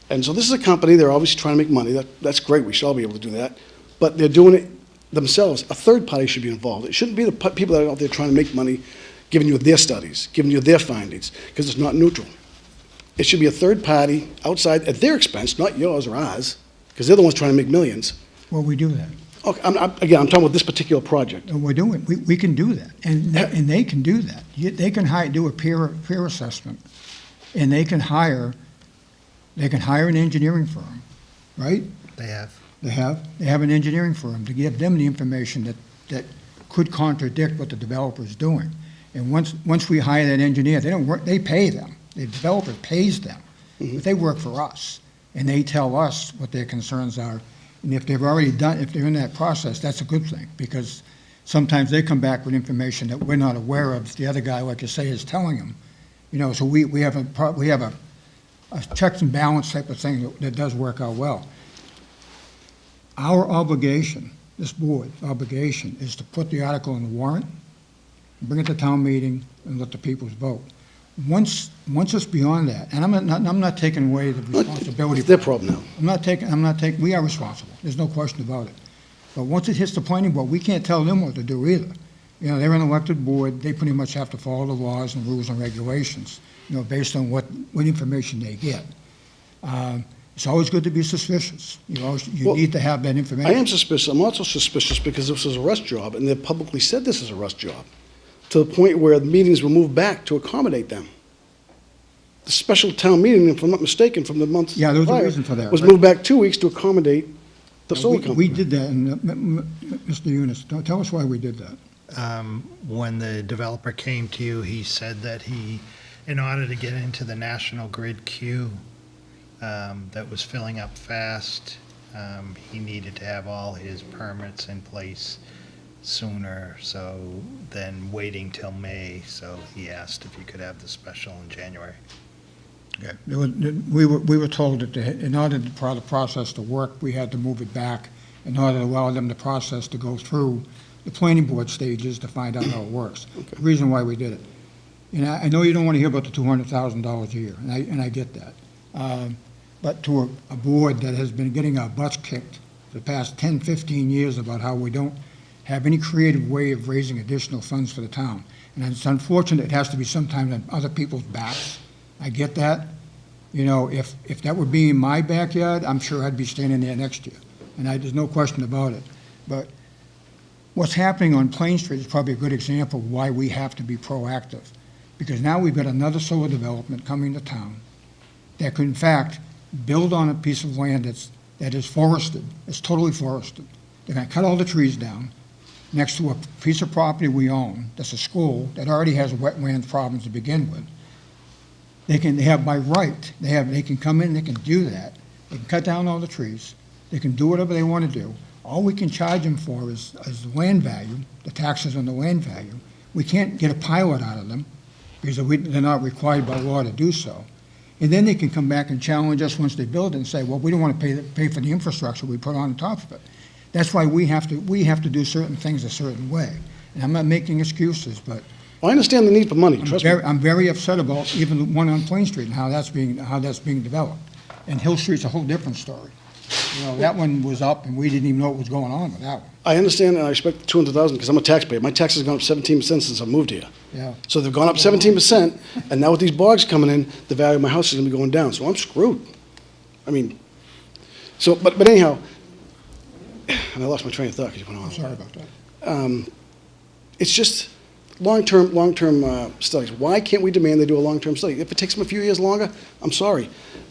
And so this is a company, they're obviously trying to make money, that's great, we should all be able to do that, but they're doing it themselves. A third party should be involved. It shouldn't be the people that are out there trying to make money, giving you their studies, giving you their findings, because it's not neutral. It should be a third party outside, at their expense, not yours or ours, because they're the ones trying to make millions. Well, we do that. Okay, again, I'm talking about this particular project. And we're doing, we can do that, and they can do that. They can do a peer assessment, and they can hire an engineering firm, right? They have. They have an engineering firm to give them the information that could contradict what the developer's doing. And once we hire that engineer, they don't work, they pay them. The developer pays them, but they work for us, and they tell us what their concerns are. And if they've already done, if they're in that process, that's a good thing, because sometimes they come back with information that we're not aware of. The other guy, like you say, is telling them. You know, so we have a checks and balance type of thing that does work out well. Our obligation, this board's obligation, is to put the article in the warrant, bring it to town meeting, and let the people vote. Once it's beyond that, and I'm not taking away the responsibility. It's their problem now. I'm not taking, we are responsible, there's no question about it. But once it hits the planning board, we can't tell them what to do either. You know, they're an elected board, they pretty much have to follow the laws and rules and regulations, you know, based on what information they get. It's always good to be suspicious. You need to have that information. I am suspicious. I'm also suspicious because this is a rush job, and they've publicly said this is a rush job, to the point where the meetings were moved back to accommodate them. The special town meeting, if I'm not mistaken, from the month Yeah, there was a prior, reason for that, was right? moved back 2 weeks to accommodate the solar company. We did that, and Mr. Eunice, tell us why we did that. When the developer came to you, he said that in order to get into the National Grid queue that was filling up fast, he needed to have all his permits in place sooner, than waiting till May, so he asked if he could have the special in January. Yeah, we were told that in order for the process to work, we had to move it back in order to allow them the process to go through the planning board stages to find out how it works. The reason why we did it. And I know you don't want to hear about the $200,000 a year, and I get that. But to a board that has been getting our butts kicked for the past 10, 15 years about how we don't have any creative way of raising additional funds for the town. And it's unfortunate, it has to be sometimes on other people's backs. I get that. You know, if that would be in my backyard, I'm sure I'd be standing there next year. And there's no question about it. But what's happening on Plain Street is probably a good example of why we have to be proactive. Because now we've got another solar development coming to town that could, in fact, build on a piece of land that is forested. It's totally forested. They're going to cut all the trees down next to a piece of property we own that's a school that already has wetland problems to begin with. They have by right, they can come in, they can do that. They can cut down all the trees. They can do whatever they want to do. All we can charge them for is the land value, the taxes on the land value. We can't get a pilot out of them because they're not required by law to do so. And then they can come back and challenge us once they build it and say, well, we don't want to pay for the infrastructure we put on top of it. That's why we have to do certain things a certain way. And I'm not making excuses, but I understand the need for money, trust me. I'm very upset about even the one on Plain Street and how that's being developed. And Hill Street's a whole different story. You know, that one was up and we didn't even know what was going on with that one. I understand and I respect the 200,000 because I'm a taxpayer. My taxes have gone up 17% since I moved here. Yeah. So they've gone up 17%, and now with these bogs coming in, the value of my house is going to be going down. So I'm screwed. I mean, so, but anyhow, and I lost my train of thought because you went on. I'm sorry about that. It's just long-term studies. Why can't we demand they do a long-term study? If it takes them a few years longer, I'm sorry.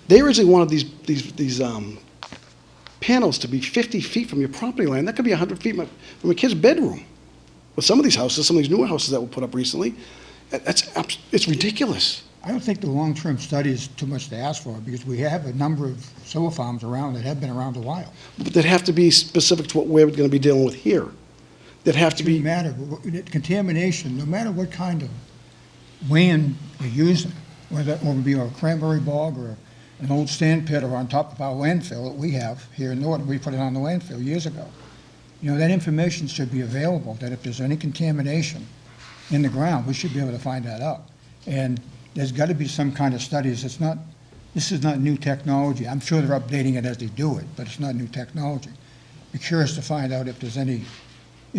They originally wanted these panels to be 50 feet from your property line. That could be 100 feet from a kid's bedroom. With some of these houses, some of these newer houses that were put up recently, it's ridiculous. I don't think the long-term study is too much to ask for, because we have a number of solar farms around that have been around a while. But they'd have to be specific to what we're going to be dealing with here. They'd have to It be, doesn't matter, contamination, no matter what kind of land you're using, whether it be a cranberry bog or an old sand pit or on top of our landfill that we have here in Norton, we put it on the landfill years ago. You know, that information should be available, that if there's any contamination in the ground, we should be able to find that out. And there's got to be some kind of studies. This is not new technology. I'm sure they're updating it as they do it, but it's not new technology. Be curious to find out if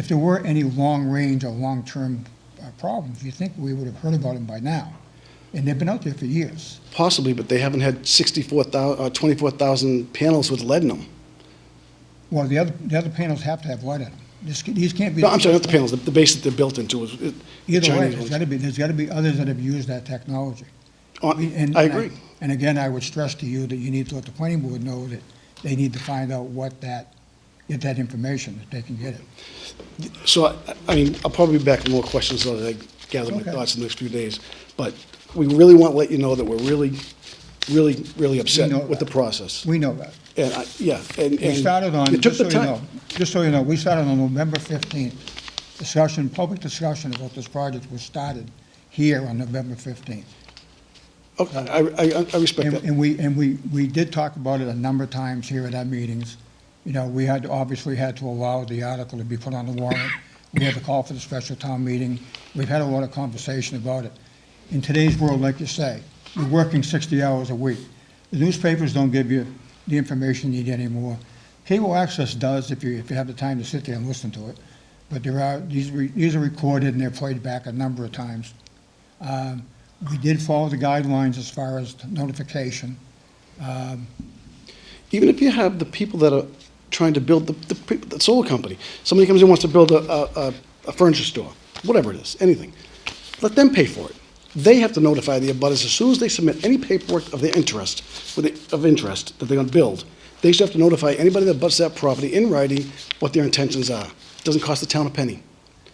there were any long-range or long-term problems. You think we would have heard about them by now. And they've been out there for years. possibly, but they haven't had 24,000 panels with lead in them. Well, the other panels have to have lead in them. These can't be. No, I'm sorry, not the panels, the base that they're built into is the Either way, Chinese ones. there's got to be others that have used that technology. I agree. And again, I would stress to you that you need to let the planning board know that they need to find out get that information, that they can get it. So, I mean, I'll probably be back with more questions as I gather my Okay. thoughts in the next few days. But we really want to let you know that we're really, really, really upset know with the that. process. We know that. And, We started on, you took just the so you time. know, we started on November 15th. Public discussion about this project was started here on November 15th. Okay, I respect that. And we did talk about it a number of times here at our meetings. You know, we obviously had to allow the article to be put on the warrant. We had to call for the special town meeting. We've had a lot of conversation about it. In today's world, like you say, you're working 60 hours a week. The newspapers don't give you the information you need anymore. Cable access does if you have the time to sit there and listen to it. But these are recorded and they're played back a number of times. We did follow the guidelines as far as notification. Even if you have the people that are trying to build the solar company, somebody comes in and wants to build a furniture store, whatever it is, anything, let them pay for it. They have to notify the abutters as soon as they submit any paperwork of their interest, that they're going to build. They should have to notify anybody that abuts that property in writing what their intentions are. It doesn't cost the town a penny.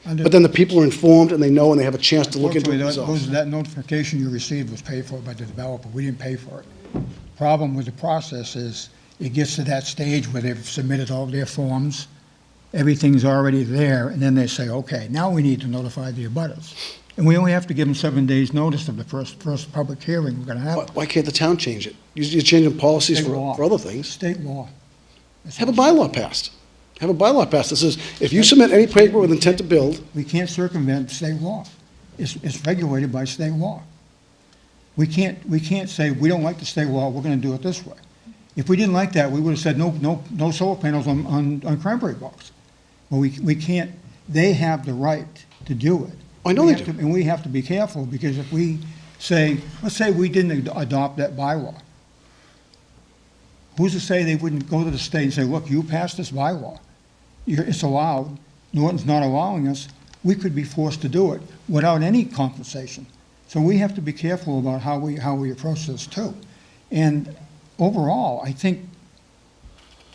But then the people are informed and they know and they have a chance to look into it themselves. That notification you received was paid for by the developer. We didn't pay for it. Problem with the process is it gets to that stage where they've submitted all their forms, everything's already there, and then they say, okay, now we need to notify the abutters. And we only have to give them 7 days' notice of the first public hearing we're going to have. Why can't the town change it? You're changing policies State law. for other things. State law. Have a bylaw passed. Have a bylaw passed that says, if you submit any paper with intent to build, We can't circumvent state law. It's regulated by state law. We can't say, we don't like the state law, we're going to do it this way. If we didn't like that, we would have said, no solar panels on cranberry bogs. Well, we can't, they have the right to do it. I know We they have to- do. And we have to be careful, because if we say, let's say we didn't adopt that bylaw, who's to say they wouldn't go to the state and say, look, you passed this bylaw, it's allowed, Norton's not allowing us, we could be forced to do it without any compensation. So we have to be careful about how we approach this too. And overall, I think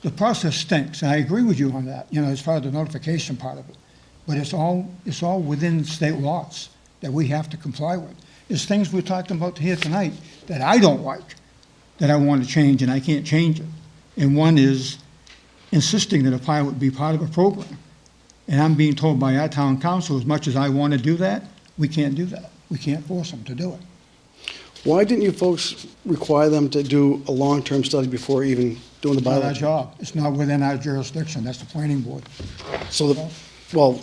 the process stinks, and I agree with you on that, as far as the notification part of it. But it's all within state laws that we have to comply with. There's things we're talking about here tonight that I don't like, that I want to change, and I can't change it. And one is insisting that a pilot be part of a program. And I'm being told by our town council, as much as I want to do that, we can't do that. We can't force them to do it. why didn't you folks require them to do a long-term study before even doing the It's not bylaw? our job. It's not within our jurisdiction. That's the planning board. So, well,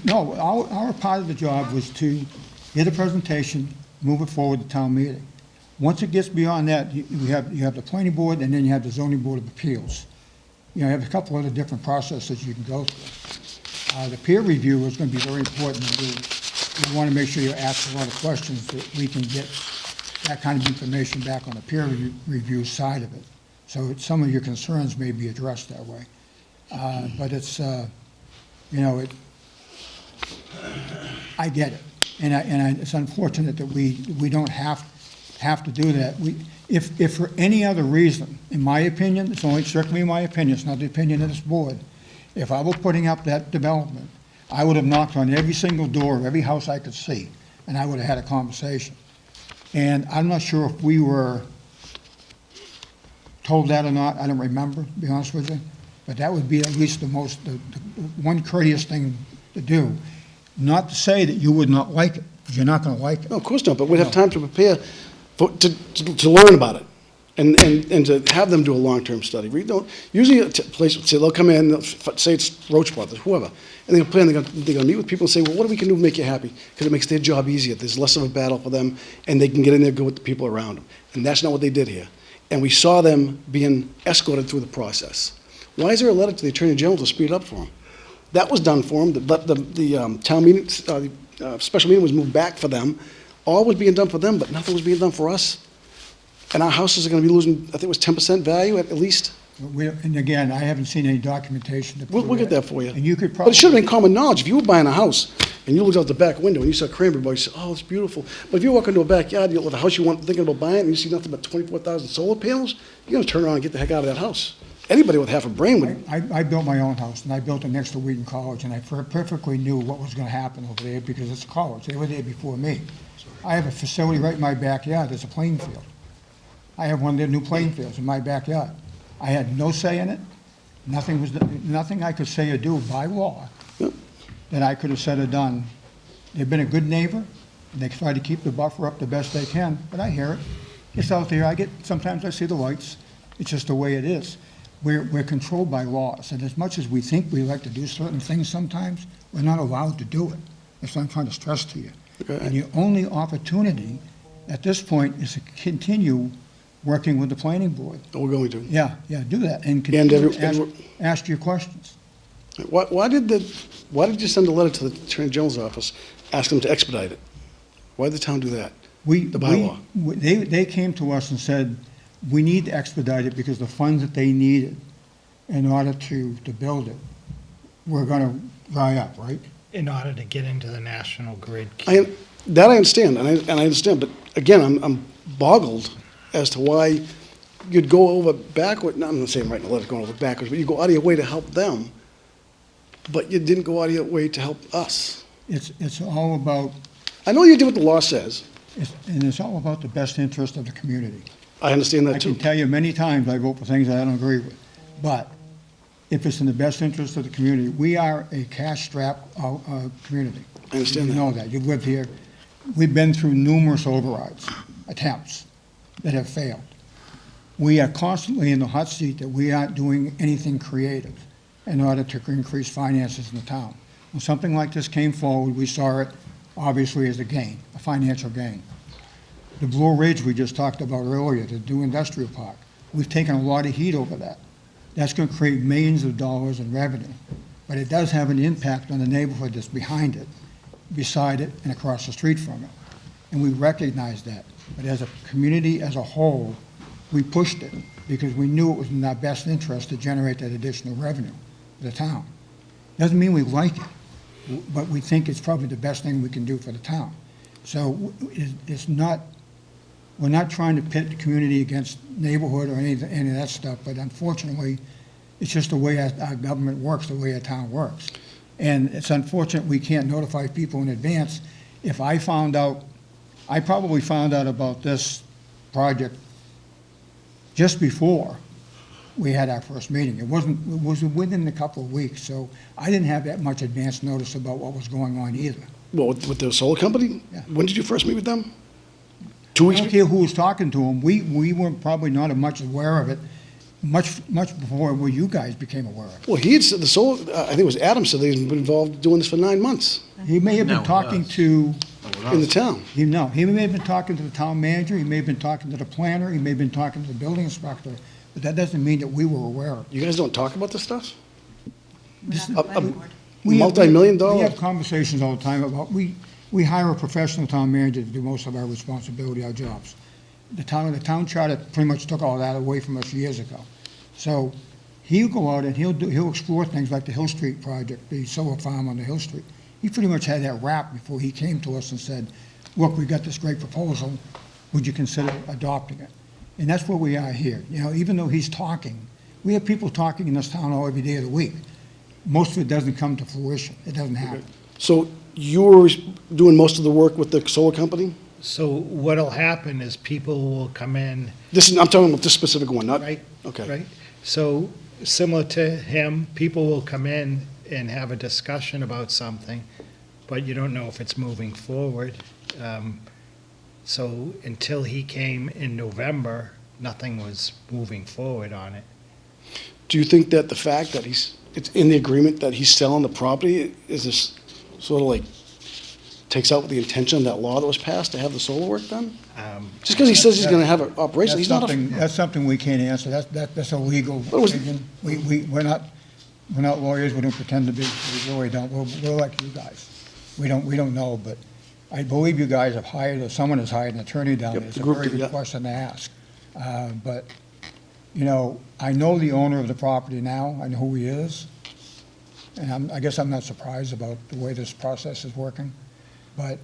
No, our part of the job was to get a presentation, move it forward to town meeting. Once it gets beyond that, you have the planning board, and then you have the zoning board of appeals. You have a couple other different processes you can go through. The peer review is going to be very important. You want to make sure you ask a lot of questions that we can get that kind of information back on the peer review side of it. So some of your concerns may be addressed that way. But it's, I get it. And it's unfortunate that we don't have have to do that. If for any other reason, in my opinion, it's only strictly my opinion, it's not the opinion of this board, if I were putting up that development, I would have knocked on every single door of every house I could see, and I would have had a conversation. And I'm not sure if we were told that or not, I don't remember, to be honest with you, but that would be at least the one courteous thing to do. Not to say that you would not like it, because you're not gonna like it. No, of course not, but we'd have time to prepare to learn about it and to have them do a long-term study. We don't, usually a place, say, they'll come in, say it's Roach Brothers, whoever, and they'll plan, they're gonna meet with people and say, well, what we can do to make you happy? Because it makes their job easier. There's less of a battle for them, and they can get in there, go with the people around them. And that's not what they did here. And we saw them being escorted through the process. Why is there a letter to the Attorney General to speed it up for them? That was done for them. The town meeting, special meeting was moved back for them. All was being done for them, but nothing was being done for us. And our houses are gonna be losing, I think it was 10% value at least. And again, I haven't seen any documentation to prove We'll get that for you. And you could But probably. it should have been common knowledge. If you were buying a house and you looked out the back window and you saw cranberry bog, you said, oh, it's beautiful. But if you walk into a backyard, you look at a house you want, thinking about buying, and you see nothing but 24,000 solar panels, you're gonna turn around and get the heck out of that house. Anybody with half a brain would. I built my own house, and I built it next to Wheaton College, and I perfectly knew what was gonna happen over there because it's a college. They were there before me. I have a facility right in my backyard. There's a playing field. I have one of their new playing fields in my backyard. I had no say in it. Nothing I could say or do by law that I could have said or done. They've been a good neighbor, and they try to keep the buffer up the best they can, but I hear it. It's out there. Sometimes I see the lights. It's just the way it is. We're controlled by laws, and as much as we think we like to do certain things sometimes, we're not allowed to do it. That's what I'm trying to stress to you. Okay. And your only opportunity at this point is to continue working with the planning board. We're going to. Yeah, do that, and continue to ask your questions. Why did you send a letter to the Attorney General's office, ask them to expedite it? Why did the town do that? The bylaw. They came to us and said, we need to expedite it because the funds that they needed in order to build it were gonna dry up, right? In order to get into the national grid. That I understand, and I understand, but again, I'm boggled as to why you'd go over backward, no, I'm not saying writing a letter going over backwards, but you go out of your way to help them, but you didn't go out of your way to help us. It's all about, I know you do what the law says. and it's all about the best interest of the community. I understand I that can too. tell you many times I vote for things that I don't agree with, but if it's in the best interest of the community, we are a cash-strapped community. I understand You that. know that. You've lived here. We've been through numerous overrides, attempts that have failed. We are constantly in the hot seat that we aren't doing anything creative in order to increase finances in the town. When something like this came forward, we saw it obviously as a gain, a financial gain. The Blue Ridge we just talked about earlier, the new industrial park, we've taken a lot of heat over that. That's going to create millions of dollars in revenue, but it does have an impact on the neighborhood that's behind it, beside it, and across the street from it. And we recognize that. But as a community as a whole, we pushed it because we knew it was in our best interest to generate that additional revenue for the town. Doesn't mean we like it, but we think it's probably the best thing we can do for the town. So it's not, we're not trying to pit the community against neighborhood or any of that stuff, but unfortunately, it's just the way our government works, the way our town works. And it's unfortunate we can't notify people in advance. If I probably found out about this project just before we had our first meeting. It was within a couple of weeks, so I didn't have that much advance notice about what was going on either. Well, with the solar company? Yeah. When did you first meet with them? 2 I weeks? don't care who was talking to them. We were probably not much aware of it, much before you guys became aware of it. Well, he had said the solar, I think it was Adam said they've been involved doing this for 9 months He may have been No, talking us. to, in the town. he may have been talking to the town manager, he may have been talking to the planner, he may have been talking to the building inspector, but that doesn't mean that we were aware of it. You guys don't talk about this stuff? This- A multi-million We dollar? have conversations all the time about, we hire a professional town manager to do most of our responsibility, our jobs. The town charter pretty much took all that away from us years ago. So he'll go out and he'll explore things like the Hill Street project, the solar farm on the Hill Street. He pretty much had that wrapped before he came to us and said, look, we got this great proposal, would you consider adopting it? And that's where we are here. You know, even though he's talking, we have people talking in this town hall every day of the week. Most of it doesn't come to fruition. It doesn't happen. So you're doing most of the work with the solar company? So what'll happen is people will come in, I'm talking about this specific one, not, right? okay. Right? So similar to him, people will come in and have a discussion about something, but you don't know if it's moving forward. So until he came in November, nothing was moving forward on it. Do you think that the fact that it's in the agreement that he's selling the property, is this sort of like, takes out the intention of that law that was passed to have the solar work done? Just because he says he's gonna have an operation, he's not That's something we can't answer. That's a legal What was- opinion. We're not lawyers. We don't pretend to be. We really don't. We're like you guys. We don't know, but I believe you guys have hired, or someone has hired an attorney down Yep, there. It's the a group very did, good yeah. question to ask. But, you know, I know the owner of the property now. I know who he is. And I guess I'm not surprised about the way this process is working. But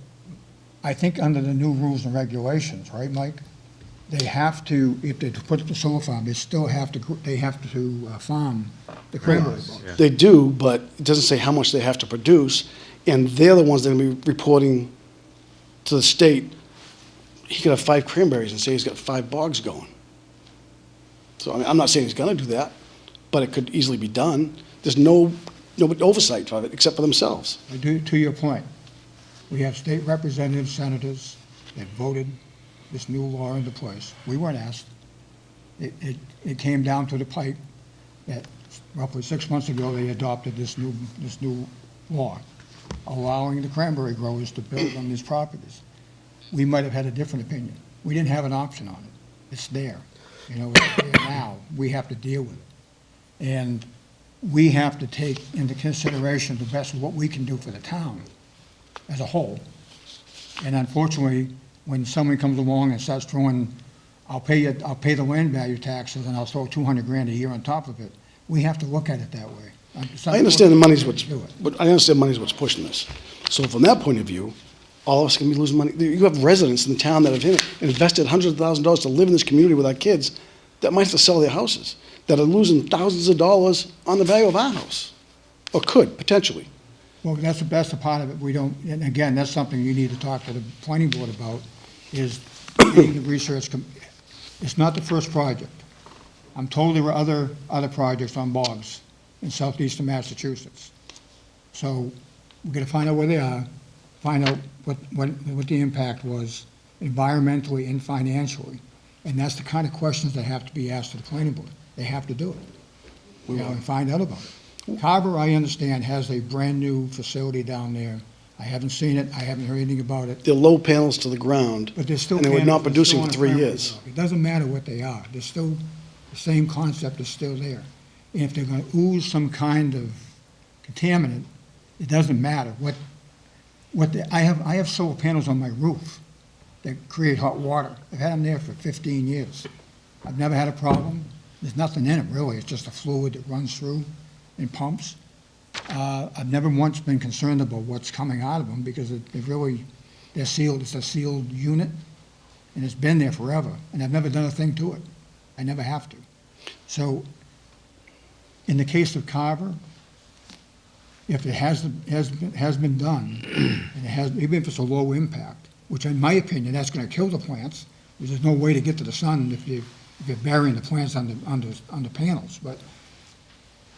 I think under the new rules and regulations, right, Mike? They have to, if they put up the solar farm, they still have to, farm the cranberry bog. They do, but it doesn't say how much they have to produce, and they're the ones that are gonna be reporting to the state. He could have 5 cranberries and say he's got 5 bogs going. So, I mean, I'm not saying he's gonna do that, but it could easily be done. There's no oversight of it except for themselves. I do, to your point, we have state representatives, senators that voted this new law into place. We weren't asked. It came down to the pipe that roughly 6 months ago, they adopted this new law, allowing the cranberry growers to build on these properties. We might have had a different opinion. We didn't have an option on it. It's there. You know, it's there now. We have to deal with it. And we have to take into consideration the best of what we can do for the town as a whole. And unfortunately, when someone comes along and starts throwing, I'll pay the land value taxes and I'll throw 200 grand a year on top of it, we have to look at it that way. I understand the money's Do it. but I understand money's what's pushing this. So from that point of view, all of us can be losing money. You have residents in the town that have invested hundreds of thousands of dollars to live in this community with our kids that might have to sell their houses, that are losing thousands of dollars on the value of our house, or could, potentially. Well, that's the part of it we don't, and again, that's something you need to talk to the planning board about, is getting the research. It's not the first project. I'm told there were other projects on bogs in southeastern Massachusetts. So we're gonna find out where they are, find out what the impact was environmentally and financially. And that's the kind of questions that have to be asked to the planning board. They have to do it. You know, and find out about it. Carver, I understand, has a brand-new facility down there. I haven't seen it, I haven't heard anything about it, They're low panels to the ground, but they're still. and they were not panels, they're producing still for on a 3 cranberry years. bog. It doesn't matter what they are, they're still, the same concept is still there. And if they're gonna ooze some kind of contaminant, it doesn't matter I have solar panels on my roof that create hot water. I've had them there for 15 years. I've never had a problem. There's nothing in them, really. It's just a fluid that runs through and pumps. I've never once been concerned about what's coming out of them because they're sealed. It's a sealed unit, and it's been there forever, and I've never done a thing to it. I never have to. So in the case of Carver, if it has been done, and even if it's a low impact, which in my opinion, that's going to kill the plants, because there's no way to get to the sun if you're burying the plants under panels. But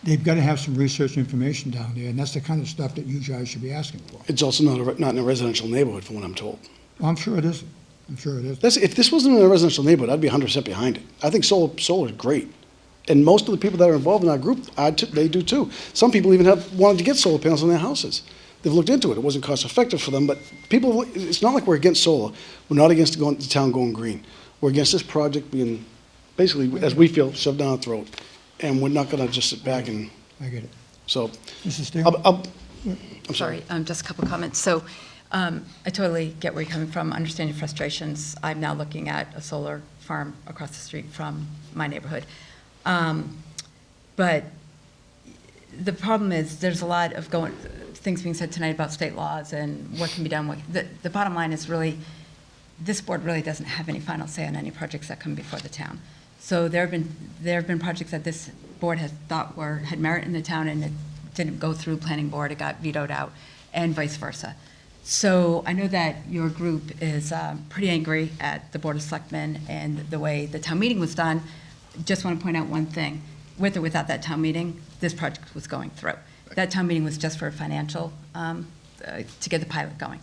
they've got to have some research information down there, and that's the kind of stuff that you guys should be asking for. It's also not in a residential neighborhood, from what I'm told. Well, I'm sure it isn't. I'm sure it isn't. If this wasn't in a residential neighborhood, I'd be 100% behind it. I think solar is great. And most of the people that are involved in our group, they do too. Some people even wanted to get solar panels on their houses. They've looked into it. It wasn't cost effective for them, but it's not like we're against solar. We're not against the town going green. We're against this project being, basically, as we feel, shoved down our throat. And we're not gonna just sit back and, I get it. so. Mrs. Steele? I'm sorry. Just a couple of comments. So I totally get where you're coming from, understand your frustrations. I'm now looking at a solar farm across the street from my neighborhood. But the problem is there's a lot of things being said tonight about state laws and what can be done. The bottom line is really this board really doesn't have any final say on any projects that come before the town. So there have been projects that this board has thought had merit in the town, and it didn't go through planning board, it got vetoed out, and vice versa. So I know that your group is pretty angry at the Board of Selectmen and the way the town meeting was done. Just want to point out one thing. With or without that town meeting, this project was going through. That town meeting was just for a financial, to get the pilot going.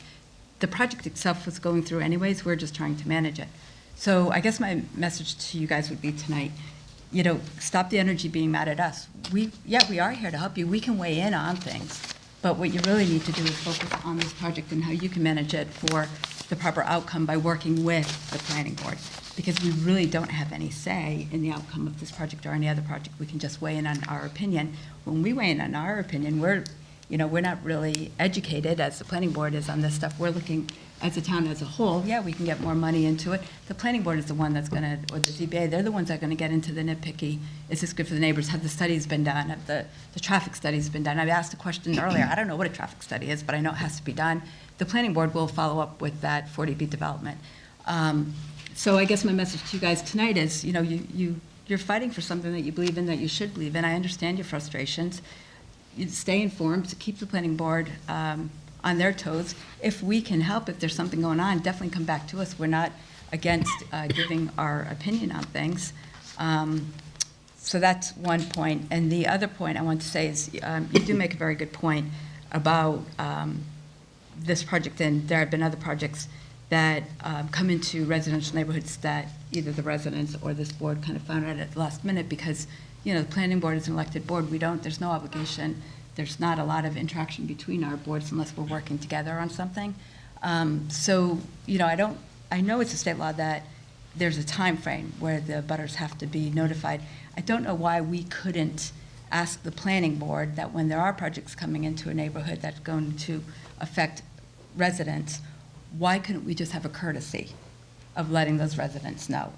The project itself was going through anyways, we're just trying to manage it. So I guess my message to you guys would be tonight, stop the energy being mad at us. We are here to help you. We can weigh in on things. But what you really need to do is focus on this project and how you can manage it for the proper outcome by working with the planning board. Because we really don't have any say in the outcome of this project or any other project. We can just weigh in on our opinion. When we weigh in on our opinion, we're not really educated as the planning board is on this stuff. We're looking as a town as a whole, we can get more money into it. The planning board is the one that's gonna, or the ZBA, they're the ones that are gonna get into the nitpicky, is this good for the neighbors? Have the studies been done? Have the traffic studies been done? I asked a question earlier, I don't know what a traffic study is, but I know it has to be done. The planning board will follow up with that 40B development. So I guess my message to you guys tonight is, you're fighting for something that you believe in, that you should believe in. I understand your frustrations. You stay informed, to keep the planning board on their toes. If we can help, if there's something going on, definitely come back to us. We're not against giving our opinion on things. So that's one point. And the other point I want to say is, you do make a very good point about this project, and there have been other projects that come into residential neighborhoods that either the residents or this board kind of found out at the last minute, because the planning board is an elected board. There's no obligation. There's not a lot of interaction between our boards unless we're working together on something. So, I know it's a state law that there's a time frame where the butters have to be notified. I don't know why we couldn't ask the planning board that when there are projects coming into a neighborhood that's going to affect residents, why couldn't we just have a courtesy of letting those residents know?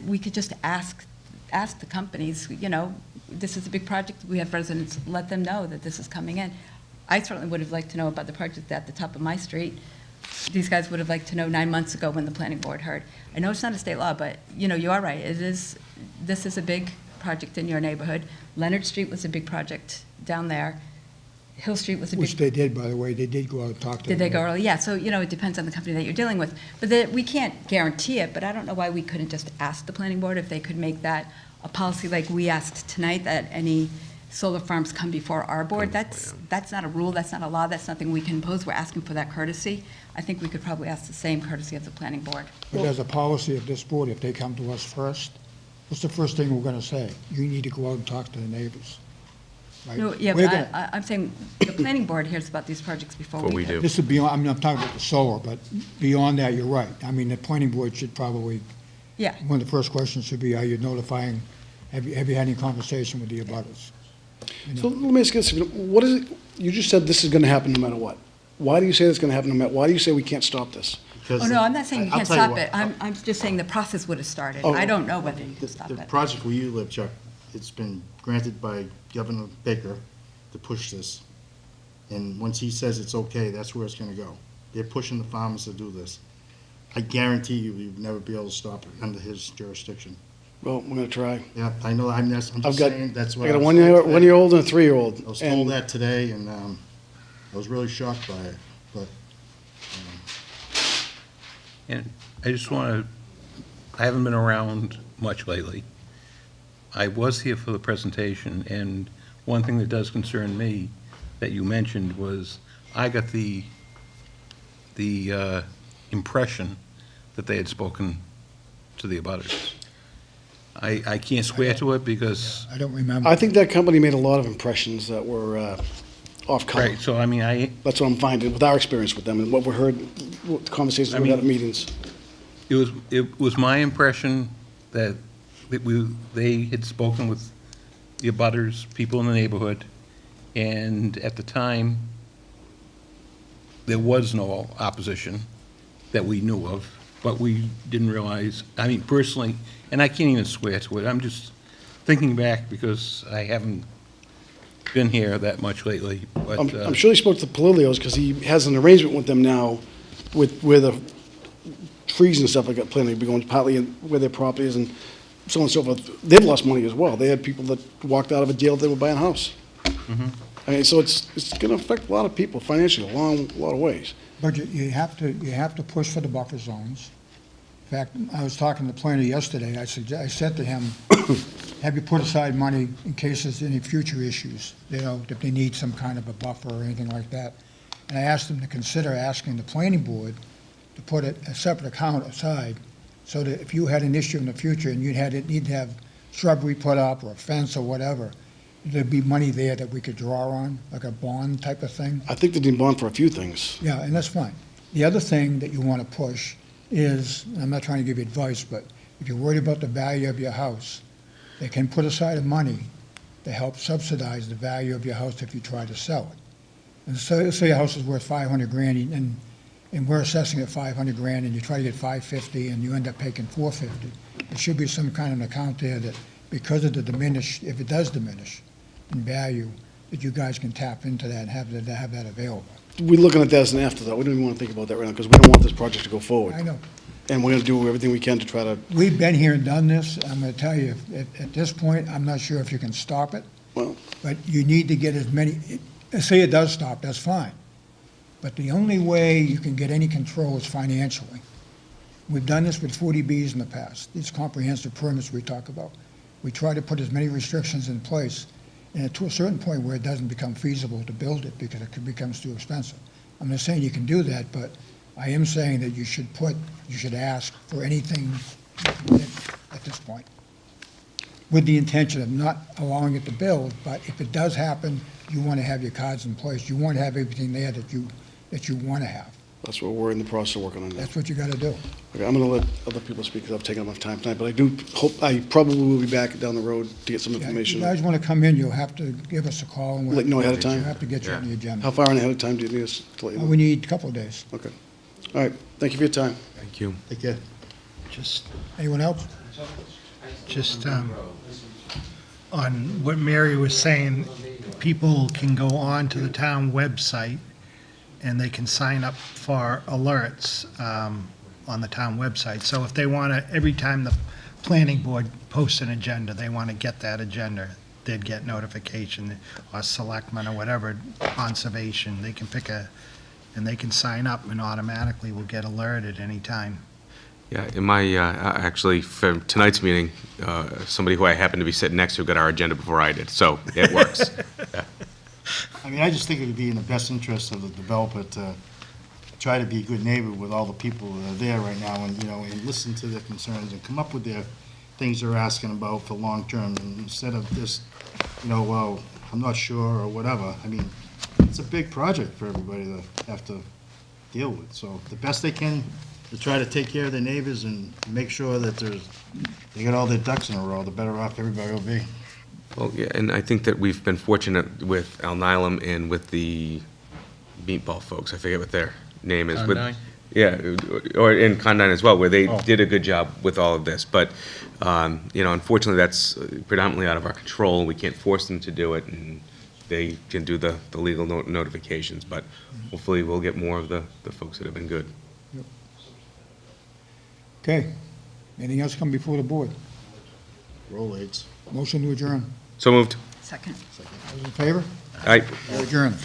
We could just ask the companies, this is a big project, we have residents, let them know that this is coming in. I certainly would have liked to know about the project at the top of my street. These guys would have liked to know 9 months ago when the planning board heard. I know it's not a state law, but, you are right. This is a big project in your neighborhood. Leonard Street was a big project down there. Hill Street was a big... Which they did, by the way, they did go out and talk to them. Did they go early? Yeah, so, it depends on the company that you're dealing with. But we can't guarantee it, but I don't know why we couldn't just ask the planning board if they could make that a policy like we asked tonight, that any solar farms come before our board. That's not a rule, that's not a law, that's nothing we can impose. We're asking for that courtesy. I think we could probably ask the same courtesy of the planning board. But as a policy of this board, if they come to us first, what's the first thing we're gonna say? You need to go out and talk to the neighbors. Right? No, yeah, We're but gonna- I'm saying the planning board hears about these projects before Before we we do. do. This is beyond, I'm talking about the solar, but beyond that, you're right. I mean, the planning board should probably, Yeah, one of the first questions should be, are you notifying, have you had any conversation with the abutters? So let me ask you this, what is it, you just said this is gonna happen no matter what. Why do you say it's gonna happen no matter, why do you say we can't stop this? oh, no, I'm not saying you I'll can't tell you stop what, it. I'm just saying the process would have started. Oh. I don't know whether you can The stop it. project where you live, Chuck, it's been granted by Governor Baker to push this. And once he says it's okay, that's where it's gonna go. They're pushing the farmers to do this. I guarantee you'd never be able to stop it under his jurisdiction. Well, we're gonna try. Yeah, I know, I'm just I've got, saying, that's I what got a was told today. one-year-old and a 3-year-old. I was told that today, and I was really shocked by it, but And I just want to, I haven't been around much lately. I was here for the presentation, and one thing that does concern me that you mentioned was, I got the impression that they had spoken to the abutters. I can't swear to it because, I don't remember. I think that company made a lot of impressions that were off color. right, so I mean, That's what I'm finding with our experience with them and what we heard, what the conversations we had at meetings. it was my impression that they had spoken with the abutters, people in the neighborhood, and at the time, there was no opposition that we knew of, but we didn't realize, I mean, personally, and I can't even swear to it, I'm just thinking back because I haven't been here that much lately, but... I'm sure he spoke to Palilios because he has an arrangement with them now with where the freezing and stuff like that, planning to be going partly in where their property is and so on and so forth. They've lost money as well. They had people that walked out of a deal that they were buying a house. I mean, so it's gonna affect a lot of people financially, a lot of ways. But you have to push for the buffer zones. In fact, I was talking to the planner yesterday, I said to him, have you put aside money in case there's any future issues, you know, if they need some kind of a buffer or anything like that. And I asked him to consider asking the planning board to put a separate account aside, so that if you had an issue in the future and need to have shrubbery put up or a fence or whatever, there'd be money there that we could draw on, like a bond type of thing. I think they need bond for a few things. Yeah, and that's fine. The other thing that you want to push is, and I'm not trying to give you advice, but if you're worried about the value of your house, they can put aside money to help subsidize the value of your house if you try to sell it. And so, let's say your house is worth 500 grand, and we're assessing it 500 grand, and you try to get 550, and you end up taking 450. There should be some kind of an account there that, because of the diminish, if it does diminish in value, that you guys can tap into that and have that available. We're looking at that as an afterthought. We don't even want to think about that right now because we don't want this project to go forward. I know. And we're going to do everything we can to try to, We've been here and done this. I'm going to tell you, at this point, I'm not sure if you can stop it, well, but you need to get as many, say it does stop, that's fine. But the only way you can get any control is financially. We've done this with 40Bs in the past, these comprehensive permits we talk about. We try to put as many restrictions in place, and to a certain point where it doesn't become feasible to build it because it becomes too expensive. I'm not saying you can do that, but I am saying that you should ask for anything at this point, with the intention of not allowing it to build, but if it does happen, you want to have your cards in place. You want to have everything there that you want to have. that's what we're in the process of working on now. That's what you got to do. Okay, I'm going to let other people speak because I've taken enough time tonight, but I do hope, I probably will be back down the road to get some Yeah, if information. you guys want to come in, you'll have to give us a call. And Let you know ahead of time? We'll have to get you on the agenda. How far ahead of time do you need us to let you know? We need a couple of days. Okay. All right, thank you for your time. Thank you. Take care. Just Anyone else? On what Mary was saying, people can go on to the town website and they can sign up for alerts on the town website. So if they want to, every time the planning board posts an agenda, they want to get that agenda, they'd get notification, or selectmen or whatever, conservation, they can pick and they can sign up and automatically will get alerted anytime. Yeah, in my, actually, for tonight's meeting, somebody who I happened to be sitting next to got our agenda before I did, so it works. Yeah. I mean, I just think it would be in the best interest of the developer to try to be a good neighbor with all the people that are there right now and, and listen to their concerns and come up with their things they're asking about for long-term, and instead of just, well, I'm not sure or whatever. I mean, it's a big project for everybody to have to deal with, so the best they can to try to take care of their neighbors and make sure that they got all their ducks in a row, the better off everybody will be. Well, yeah, and I think that we've been fortunate with Al Nilam and with the meatball folks, I forget what their name is. with- Condyne? Yeah, or in Condyne as well, where they Oh. did a good job with all of this. But, unfortunately, that's predominantly out of our control. We can't force them to do it, and they can do the legal notifications. But hopefully, we'll get more of the folks that have been good. Okay. Anything else come before the board? Roll aids. Motion to adjourn. So moved. Second. Those in favor? Aye. We're adjourned.